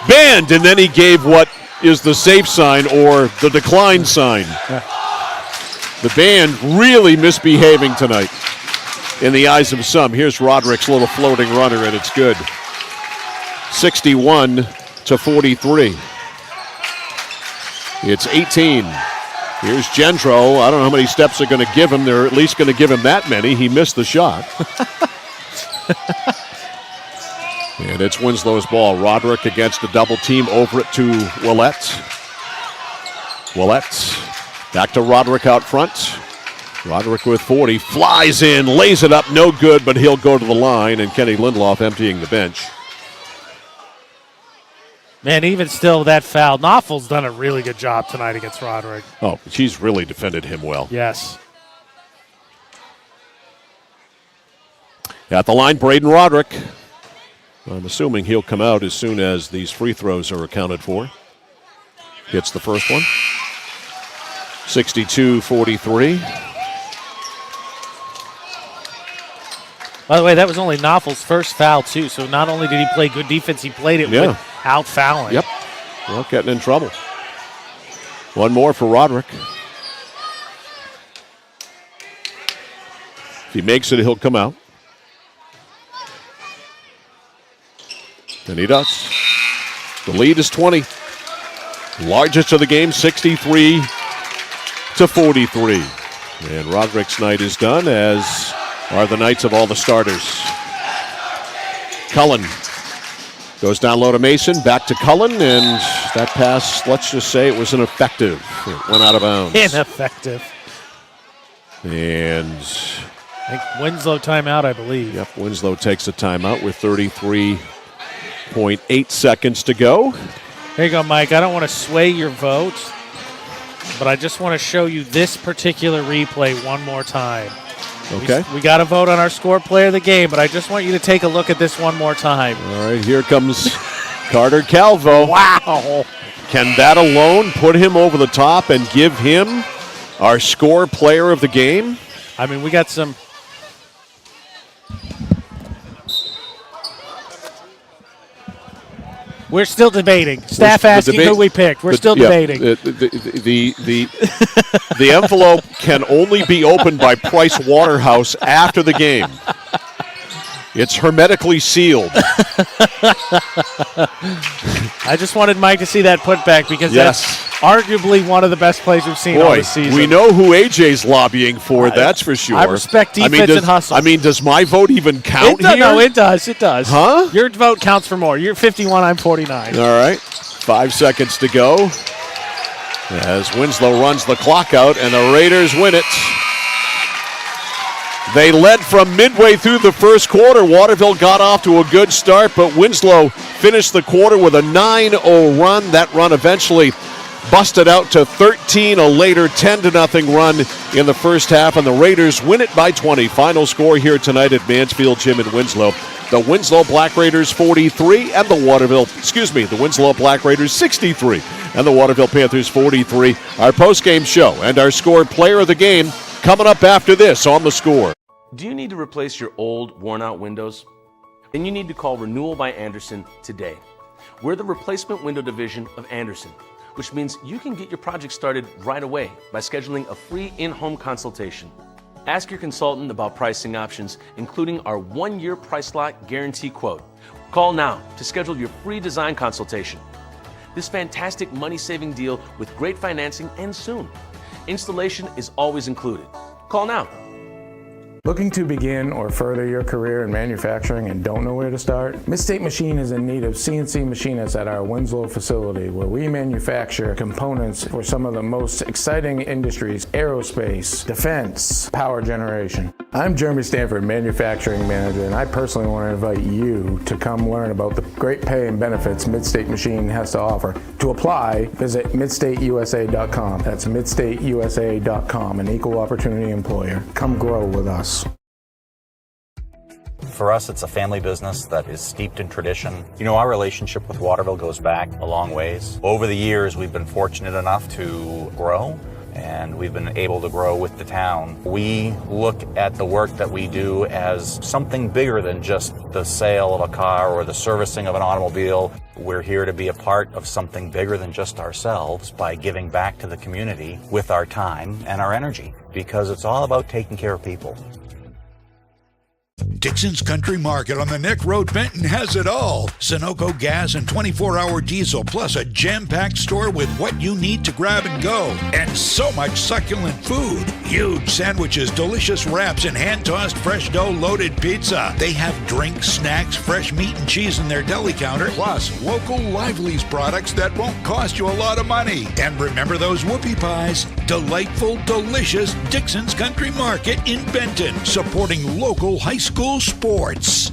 [SPEAKER 2] Band! And then he gave what is the safe sign or the decline sign. The band really misbehaving tonight in the eyes of some. Here's Roderick's little floating runner, and it's good. 61-43. It's 18. Here's Gendro. I don't know how many steps they're going to give him. They're at least going to give him that many. He missed the shot. And it's Winslow's ball. Roderick against a double team over it to Willett. Willett back to Roderick out front. Roderick with 40. Flies in, lays it up, no good, but he'll go to the line. And Kenny Lindloff emptying the bench.
[SPEAKER 3] Man, even still, that foul. Knopfel's done a really good job tonight against Roderick.
[SPEAKER 2] Oh, she's really defended him well.
[SPEAKER 3] Yes.
[SPEAKER 2] At the line, Braden Roderick. I'm assuming he'll come out as soon as these free throws are accounted for. Hits the first one. 62-43.
[SPEAKER 3] By the way, that was only Knopfel's first foul, too. So not only did he play good defense, he played it without fouling.
[SPEAKER 2] Yep. Well, getting in trouble. One more for Roderick. If he makes it, he'll come out. And he does. The lead is 20. Largest of the game, 63-43. And Roderick's night is done, as are the nights of all the starters. Cullen goes down low to Mason, back to Cullen, and that pass, let's just say it was ineffective. It went out of bounds.
[SPEAKER 3] Ineffective.
[SPEAKER 2] And
[SPEAKER 3] I think Winslow timeout, I believe.
[SPEAKER 2] Yep, Winslow takes a timeout with 33.8 seconds to go.
[SPEAKER 3] There you go, Mike. I don't want to sway your vote, but I just want to show you this particular replay one more time.
[SPEAKER 2] Okay.
[SPEAKER 3] We got to vote on our score player of the game, but I just want you to take a look at this one more time.
[SPEAKER 2] All right, here comes Carter Calvo.
[SPEAKER 3] Wow.
[SPEAKER 2] Can that alone put him over the top and give him our score player of the game?
[SPEAKER 3] I mean, we got some. We're still debating. Staff asking who we picked. We're still debating.
[SPEAKER 2] The envelope can only be opened by Price Waterhouse after the game. It's hermetically sealed.
[SPEAKER 3] I just wanted Mike to see that putback because that's arguably one of the best plays we've seen all this season.
[SPEAKER 2] We know who AJ's lobbying for, that's for sure.
[SPEAKER 3] I respect defense and hustle.
[SPEAKER 2] I mean, does my vote even count here?
[SPEAKER 3] No, it does. It does.
[SPEAKER 2] Huh?
[SPEAKER 3] Your vote counts for more. You're 51, I'm 49.
[SPEAKER 2] All right. 5 seconds to go as Winslow runs the clock out, and the Raiders win it. They led from midway through the first quarter. Waterville got off to a good start, but Winslow finished the quarter with a 9-0 run. That run eventually busted out to 13, a later 10-0 run in the first half, and the Raiders win it by 20. Final score here tonight at Mansfield Gym in Winslow. The Winslow Black Raiders 43 and the Winslow Black Raiders 63 and the Waterville Panthers 43. Our post-game show and our score player of the game coming up after this on The Score.
[SPEAKER 13] Do you need to replace your old, worn-out windows? Then you need to call Renewal by Andersen today. We're the replacement window division of Andersen, which means you can get your project started right away by scheduling a free in-home consultation. Ask your consultant about pricing options, including our 1-year price lock guarantee quote. Call now to schedule your free design consultation. This fantastic money-saving deal with great financing ends soon. Installation is always included. Call now.
[SPEAKER 14] Looking to begin or further your career in manufacturing and don't know where to start? Mid-State Machine is in need of CNC machinists at our Winslow facility, where we manufacture components for some of the most exciting industries: aerospace, defense, power generation. I'm Jeremy Stanford, manufacturing manager, and I personally want to invite you to come learn about the great pay and benefits Mid-State Machine has to offer. To apply, visit midstateusa.com. That's midstateusa.com, an equal opportunity employer. Come grow with us.
[SPEAKER 15] For us, it's a family business that is steeped in tradition. You know, our relationship with Waterville goes back a long ways. Over the years, we've been fortunate enough to grow, and we've been able to grow with the town. We look at the work that we do as something bigger than just the sale of a car or the servicing of an automobile. We're here to be a part of something bigger than just ourselves by giving back to the community with our time and our energy, because it's all about taking care of people.
[SPEAKER 1] Dixon's Country Market on the Neck Road, Benton has it all. Sunoco gas and 24-hour diesel, plus a jam-packed store with what you need to grab and go. And so much succulent food. Huge sandwiches, delicious wraps, and hand-tossed fresh dough-loaded pizza. They have drinks, snacks, fresh meat and cheese in their deli counter, plus local Lively's products that won't cost you a lot of money. And remember those whoopie pies? Delightful, delicious Dixon's Country Market in Benton, supporting local high school sports.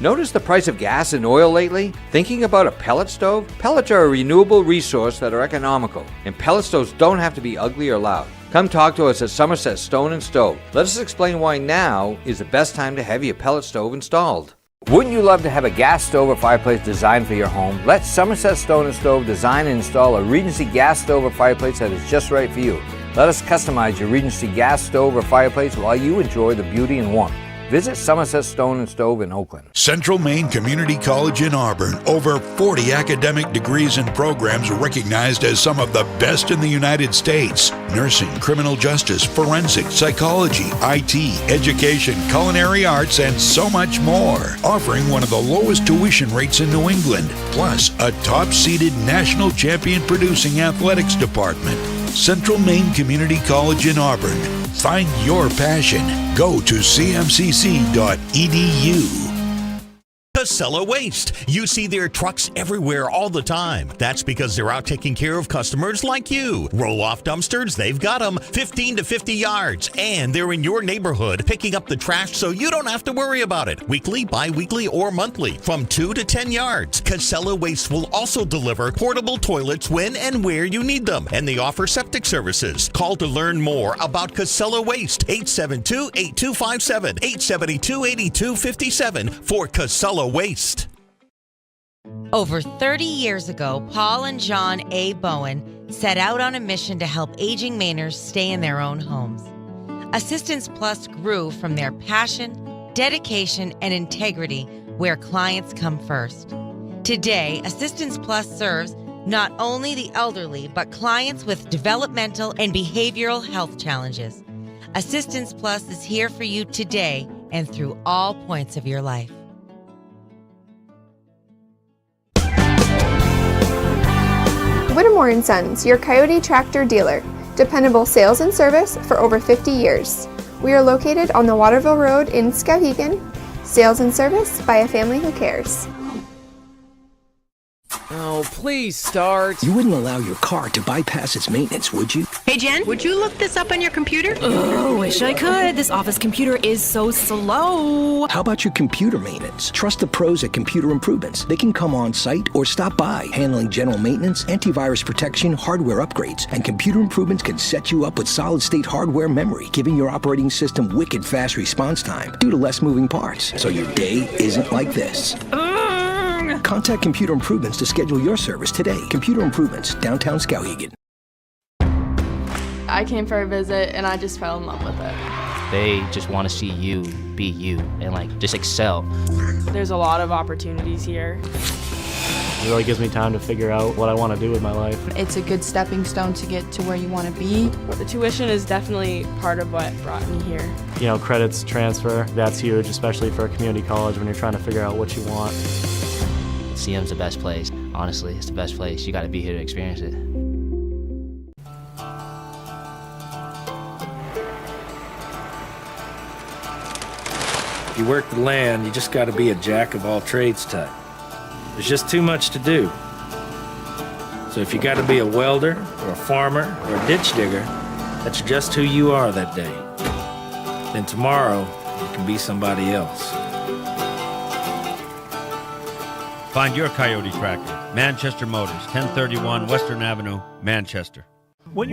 [SPEAKER 16] Notice the price of gas and oil lately? Thinking about a pellet stove? Pellets are a renewable resource that are economical, and pellet stoves don't have to be ugly or loud. Come talk to us at Somerset Stone & Stove. Let us explain why now is the best time to have your pellet stove installed. Wouldn't you love to have a gas stove or fireplace designed for your home? Let Somerset Stone & Stove design and install a Regency gas stove or fireplace that is just right for you. Let us customize your Regency gas stove or fireplace while you enjoy the beauty and warmth. Visit Somerset Stone & Stove in Oakland.
[SPEAKER 1] Central Maine Community College in Auburn. Over 40 academic degrees and programs recognized as some of the best in the United States. Nursing, criminal justice, forensic, psychology, IT, education, culinary arts, and so much more. Offering one of the lowest tuition rates in New England. Plus, a top-seeded national champion producing athletics department. Central Maine Community College in Auburn. Find your passion. Go to cmcc.edu.
[SPEAKER 17] The Casella Waste. You see their trucks everywhere all the time. That's because they're out taking care of customers like you. Roll-off dumpsters, they've got them 15 to 50 yards. And they're in your neighborhood picking up the trash so you don't have to worry about it. Weekly, bi-weekly, or monthly from 2 to 10 yards. Casella Waste will also deliver portable toilets when and where you need them. And they offer septic services. Call to learn more about Casella Waste. 872-8257, 872-8257 for Casella Waste.
[SPEAKER 18] Over 30 years ago, Paul and John A. Bowen set out on a mission to help aging Mainers stay in their own homes. Assistance Plus grew from their passion, dedication, and integrity where clients come first. Today, Assistance Plus serves not only the elderly, but clients with developmental and behavioral health challenges. Assistance Plus is here for you today and through all points of your life.
[SPEAKER 19] Whittemore & Sons, your Coyote tractor dealer. Dependable sales and service for over 50 years. We are located on the Waterville Road in Skowhegan. Sales and service by a family who cares.
[SPEAKER 22] Oh, please start.
[SPEAKER 21] You wouldn't allow your car to bypass its maintenance, would you?
[SPEAKER 20] Hey, Jen, would you look this up on your computer? Oh, wish I could. This office computer is so slow.
[SPEAKER 21] How about your computer maintenance? Trust the pros at Computer Improvements. They can come on site or stop by, handling general maintenance, antivirus protection, hardware upgrades, and Computer Improvements can set you up with solid-state hardware memory, giving your operating system wicked fast response time due to less moving parts, so your day isn't like this. Contact Computer Improvements to schedule your service today. Computer Improvements, downtown Skowhegan.
[SPEAKER 4] I came for a visit and I just fell in love with it.
[SPEAKER 5] They just want to see you be you and just excel.
[SPEAKER 4] There's a lot of opportunities here.
[SPEAKER 6] It really gives me time to figure out what I want to do with my life.
[SPEAKER 7] It's a good stepping stone to get to where you want to be.
[SPEAKER 4] The tuition is definitely part of what brought me here.
[SPEAKER 6] You know, credits transfer, that's huge, especially for a community college when you're trying to figure out what you want.
[SPEAKER 5] CM's the best place. Honestly, it's the best place. You got to be here to experience it.
[SPEAKER 8] If you work the land, you just got to be a jack of all trades type. There's just too much to do. So if you got to be a welder or a farmer or a ditch digger, that's just who you are that day. Then tomorrow, you can be somebody else.
[SPEAKER 9] Find your Coyote tractor. Manchester Motors, 1031 Western Avenue, Manchester.
[SPEAKER 2] All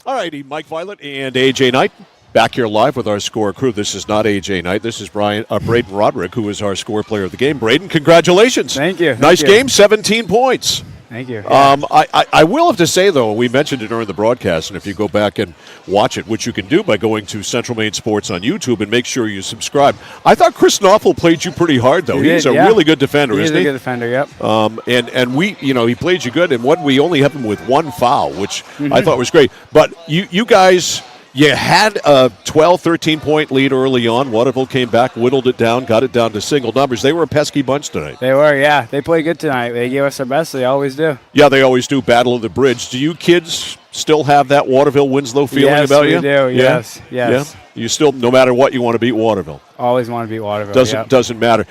[SPEAKER 2] righty, Mike Violet and A.J. Knight back here live with our score crew. This is not A.J. Knight. This is Braden Roderick, who is our score player of the game. Braden, congratulations.
[SPEAKER 23] Thank you.
[SPEAKER 2] Nice game, 17 points.
[SPEAKER 23] Thank you. Yeah.
[SPEAKER 2] I will have to say, though, we mentioned it during the broadcast, and if you go back and watch it, which you can do by going to Central Maine Sports on YouTube and make sure you subscribe. I thought Chris Knopfel played you pretty hard, though. He's a really good defender, isn't he?
[SPEAKER 23] He's a good defender, yep.
[SPEAKER 2] And we, he played you good, and we only have him with one foul, which I thought was great. But you guys... You had a 12, 13-point lead early on. Waterville came back, whittled it down, got it down to single numbers. They were a pesky bunch tonight.
[SPEAKER 23] They were, yeah. They played good tonight. They gave us their best. They always do.
[SPEAKER 2] Yeah, they always do. Battle of the Bridge. Do you kids still have that Waterville-Winslow feeling about you?
[SPEAKER 23] Yes, we do. Yes, yes.
[SPEAKER 2] Yeah? You still, no matter what, you want to beat Waterville.
[SPEAKER 23] Always want to beat Waterville,
[SPEAKER 2] Doesn't matter.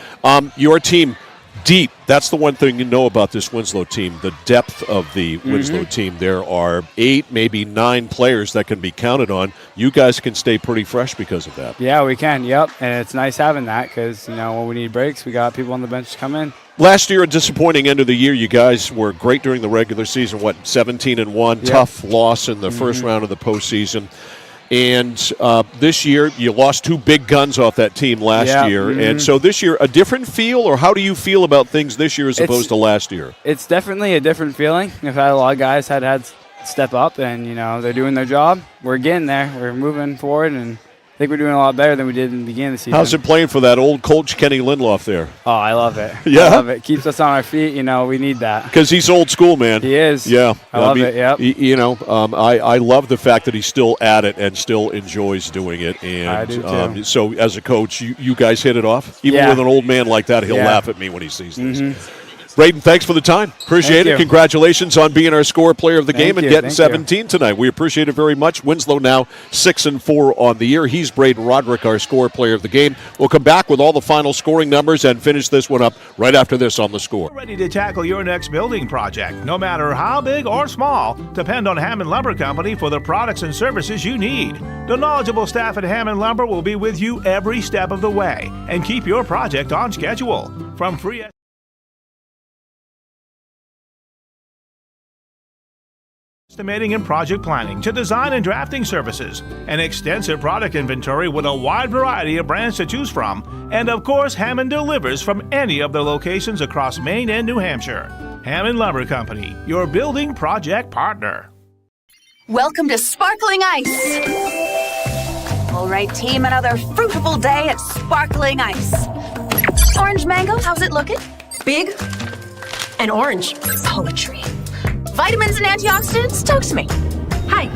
[SPEAKER 2] Your team, deep. That's the one thing you know about this Winslow team, the depth of the Winslow team. There are 8, maybe 9 players that can be counted on. You guys can stay pretty fresh because of that.
[SPEAKER 23] Yeah, we can, yep. And it's nice having that because, when we need breaks, we got people on the bench to come in.
[SPEAKER 2] Last year, a disappointing end of the year. You guys were great during the regular season, 17-1,
[SPEAKER 23] Yep.
[SPEAKER 2] tough loss in the first round of the postseason. And this year, you lost 2 big guns off that team last year. And so this year, a different feel, or how do you feel about things this year as opposed to last year?
[SPEAKER 23] It's definitely a different feeling. We've had a lot of guys had step up, and, they're doing their job. We're getting there. We're moving forward, and I think we're doing a lot better than we did in the beginning of the season.
[SPEAKER 2] How's it playing for that old coach, Kenny Lindlof, there?
[SPEAKER 23] Oh, I love it.
[SPEAKER 2] Yeah?
[SPEAKER 23] I love it. Keeps us on our feet. We need that.
[SPEAKER 2] Because he's old school, man.
[SPEAKER 23] He is.
[SPEAKER 2] Yeah.
[SPEAKER 23] I love it, yep.
[SPEAKER 2] I love the fact that he's still at it and still enjoys doing it. And
[SPEAKER 23] I do, too.
[SPEAKER 2] So as a coach, you guys hit it off? Even with an old man like that, he'll laugh at me when he sees this. Braden, thanks for the time. Appreciate
[SPEAKER 23] Thank
[SPEAKER 2] it.
[SPEAKER 23] you.
[SPEAKER 2] Congratulations on being our score player of the game and getting
[SPEAKER 23] Thank
[SPEAKER 2] 17 tonight. We appreciate it very much. Winslow now 6-4 on the year. He's Braden Roderick, our score player of the game. We'll come back with all the final scoring numbers and finish this one up right after this on The Score.
[SPEAKER 10] Ready to tackle your next building project, no matter how big or small. Depend on Hammond Lumber Company for the products and services you need. The knowledgeable staff at Hammond Lumber will be with you every step of the way and keep your project on schedule. From free estimating and project planning to design and drafting services, an extensive product inventory with a wide variety of brands to choose from, and of course Hammond delivers from any of their locations across Maine and New Hampshire. Hammond Lumber Company, your building project partner.
[SPEAKER 11] Welcome to Sparkling Ice. All right, team, another fruitful day at Sparkling Ice. Orange mango, how's it looking? Big and orange. Poetry. Vitamins and antioxidants, talk to me. Hi.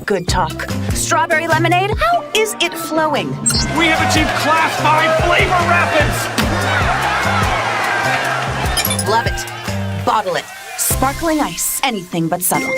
[SPEAKER 11] Good talk. Strawberry lemonade, how is it flowing?
[SPEAKER 10] We have achieved Class 5 flavor rapids!
[SPEAKER 11] Love it. Bottle it. Sparkling Ice, anything but subtle.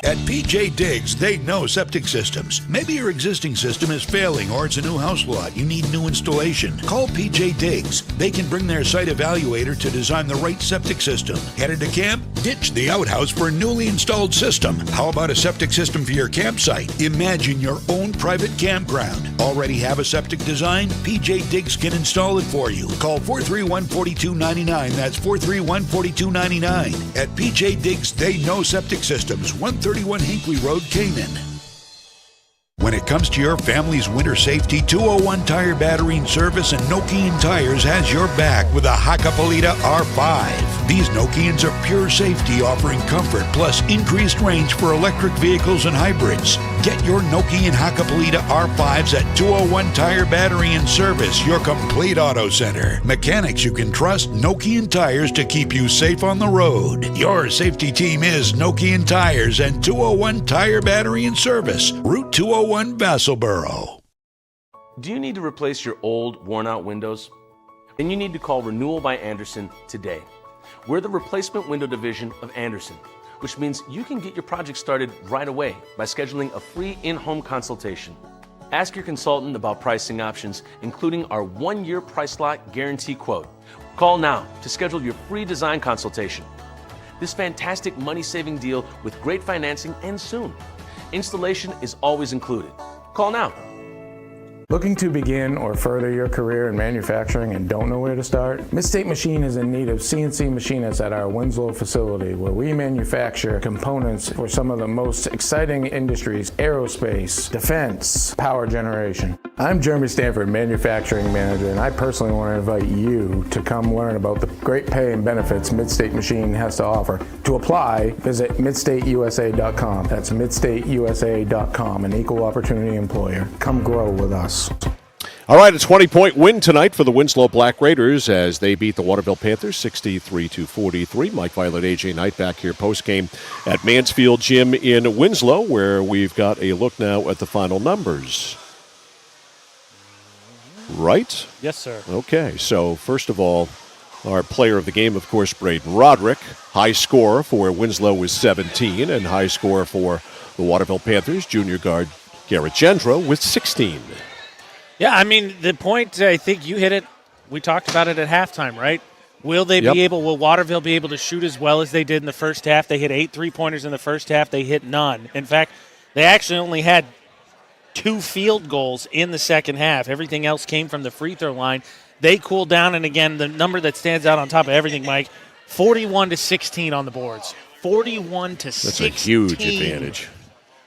[SPEAKER 1] At PJ Diggs, they know septic systems. Maybe your existing system is failing or it's a new house lot. You need new installation. Call PJ Diggs. They can bring their site evaluator to design the right septic system. Headed to camp? Ditch the outhouse for a newly installed system. How about a septic system for your campsite? Imagine your own private campground. Already have a septic design? PJ Diggs can install it for you. Call 431-4299. That's 431-4299. At PJ Diggs, they know septic systems. 131 Hinkley Road, Canaan. When it comes to your family's winter safety, 201 Tire Battery and Service and Nokian Tires has your back with a Hakkapeliitta R5. These Nokians are pure safety, offering comfort plus increased range for electric vehicles and hybrids. Get your Nokian Hakkapeliitta R5s at 201 Tire Battery and Service, your complete auto center. Mechanics you can trust, Nokian Tires to keep you safe on the road. Your safety team is Nokian Tires and 201 Tire Battery and Service, Route 201 Vassalboro.
[SPEAKER 13] Do you need to replace your old, worn-out windows? Then you need to call Renewal by Andersen today. We're the replacement window division of Andersen, which means you can get your project started right away by scheduling a free in-home consultation. Ask your consultant about pricing options, including our 1-year price lock guarantee quote. Call now to schedule your free design consultation. This fantastic money-saving deal with great financing ends soon. Installation is always included. Call now.
[SPEAKER 14] Looking to begin or further your career in manufacturing and don't know where to start? Midstate Machine is in need of CNC machinists at our Winslow facility, where we manufacture components for some of the most exciting industries: aerospace, defense, power generation. I'm Jeremy Stanford, manufacturing manager, and I personally want to invite you to come learn about the great pay and benefits Midstate Machine has to offer. To apply, visit midstateusa.com. That's midstateusa.com, an equal opportunity employer. Come grow with us.
[SPEAKER 2] All right, a 20-point win tonight for the Winslow Black Raiders as they beat the Waterville Panthers 63-43. Mike Violet, AJ Knight back here post-game at Mansfield Gym in Winslow, where we've got a look now at the final numbers. Right?
[SPEAKER 3] Yes, sir.
[SPEAKER 2] Okay, so first of all, our player of the game, of course, Braden Roderick. High score for Winslow was 17, and high score for the Waterville Panthers, junior guard Garrett Gendro with 16.
[SPEAKER 3] Yeah, I mean, the point, I think you hit it. We talked about it at halftime, right? Will Waterville be able to shoot as well as they did in the first half? They hit 8 3-pointers in the first half. They hit none. In fact, they actually only had 2 field goals in the second half. Everything else came from the free throw line. They cooled down, and again, the number that stands out on top of everything, Mike, 41-16 on the boards. 41-16.
[SPEAKER 2] That's a huge advantage.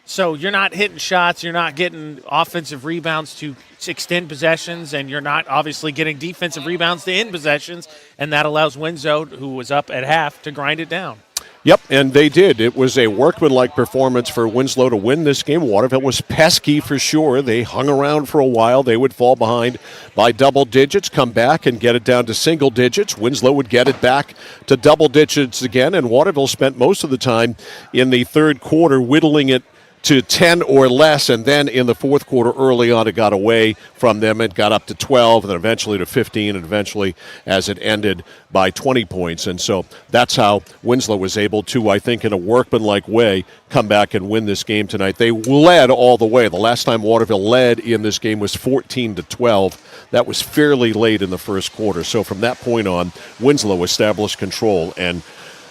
[SPEAKER 3] So you're not hitting shots, you're not getting offensive rebounds to extend possessions, and you're not obviously getting defensive rebounds to end possessions, and that allows Winslow, who was up at half, to grind it down.
[SPEAKER 2] Yep, and they did. It was a workmanlike performance for Winslow to win this game. Waterville was pesky for sure. They hung around for a while. They would fall behind by double digits, come back and get it down to single digits. Winslow would get it back to double digits again, and Waterville spent most of the time in the third quarter whittling it to 10 or less, and then in the fourth quarter early on, it got away from them. It got up to 12, and then eventually to 15, and eventually as it ended by 20 points. And so that's how Winslow was able to, I think, in a workmanlike way, come back and win this game tonight. They led all the way. The last time Waterville led in this game was 14-12. That was fairly late in the first quarter. So from that point on, Winslow established control, and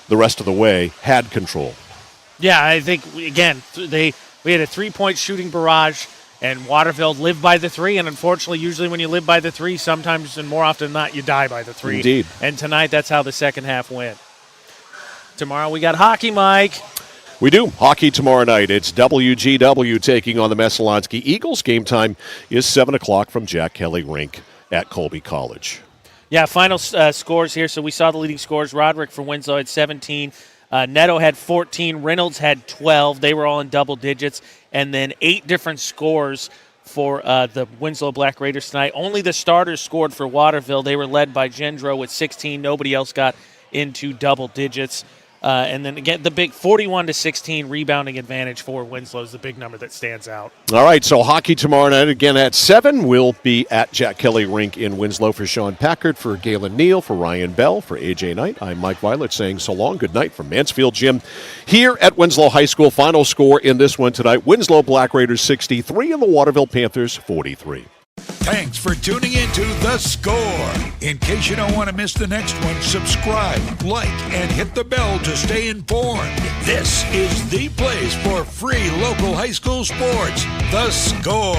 [SPEAKER 2] the rest of the way had control.
[SPEAKER 3] Yeah, I think, again, we had a three-point shooting barrage, and Waterville lived by the three, and unfortunately, usually when you live by the three, sometimes and more often than not, you die by the three.
[SPEAKER 2] Indeed.
[SPEAKER 3] And tonight, that's how the second half went. Tomorrow we got hockey, Mike.
[SPEAKER 2] We do. Hockey tomorrow night. It's WGW taking on the Messalonski Eagles. Game time is 7 o'clock from Jack Kelly Rink at Colby College.
[SPEAKER 3] Yeah, final scores here. So we saw the leading scores. Roderick for Winslow had 17. Neto had 14. Reynolds had 12. They were all in double digits. And then 8 different scores for the Winslow Black Raiders tonight. Only the starters scored for Waterville. They were led by Gendro with 16. Nobody else got into double digits. And then, again, the big 41-16 rebounding advantage for Winslow is the big number that stands out.
[SPEAKER 2] All right, so hockey tomorrow night again at 7. We'll be at Jack Kelly Rink in Winslow. For Sean Packard, for Galen Neal, for Ryan Bell, for AJ Knight, I'm Mike Violet saying so long. Good night from Mansfield Gym here at Winslow High School. Final score in this one tonight, Winslow Black Raiders 63 and the Waterville Panthers 43.
[SPEAKER 1] Thanks for tuning in to The Score. In case you don't want to miss the next one, subscribe, like, and hit the bell to stay informed. This is the place for free local high school sports, The Score.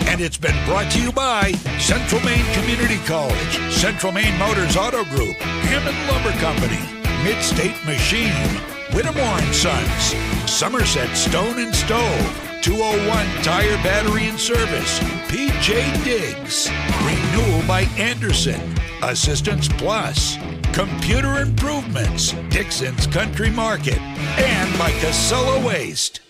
[SPEAKER 1] And it's been brought to you by Central Maine Community College, Central Maine Motors Auto Group, Hammond Lumber Company, Mid-State Machine, Whittemore & Sons, Somerset Stone and Stove, 201 Tire Battery and Service, PJ Diggs, Renewal by Anderson, Assistance Plus, Computer Improvements, Dixon's Country Market, and by Casella Waste.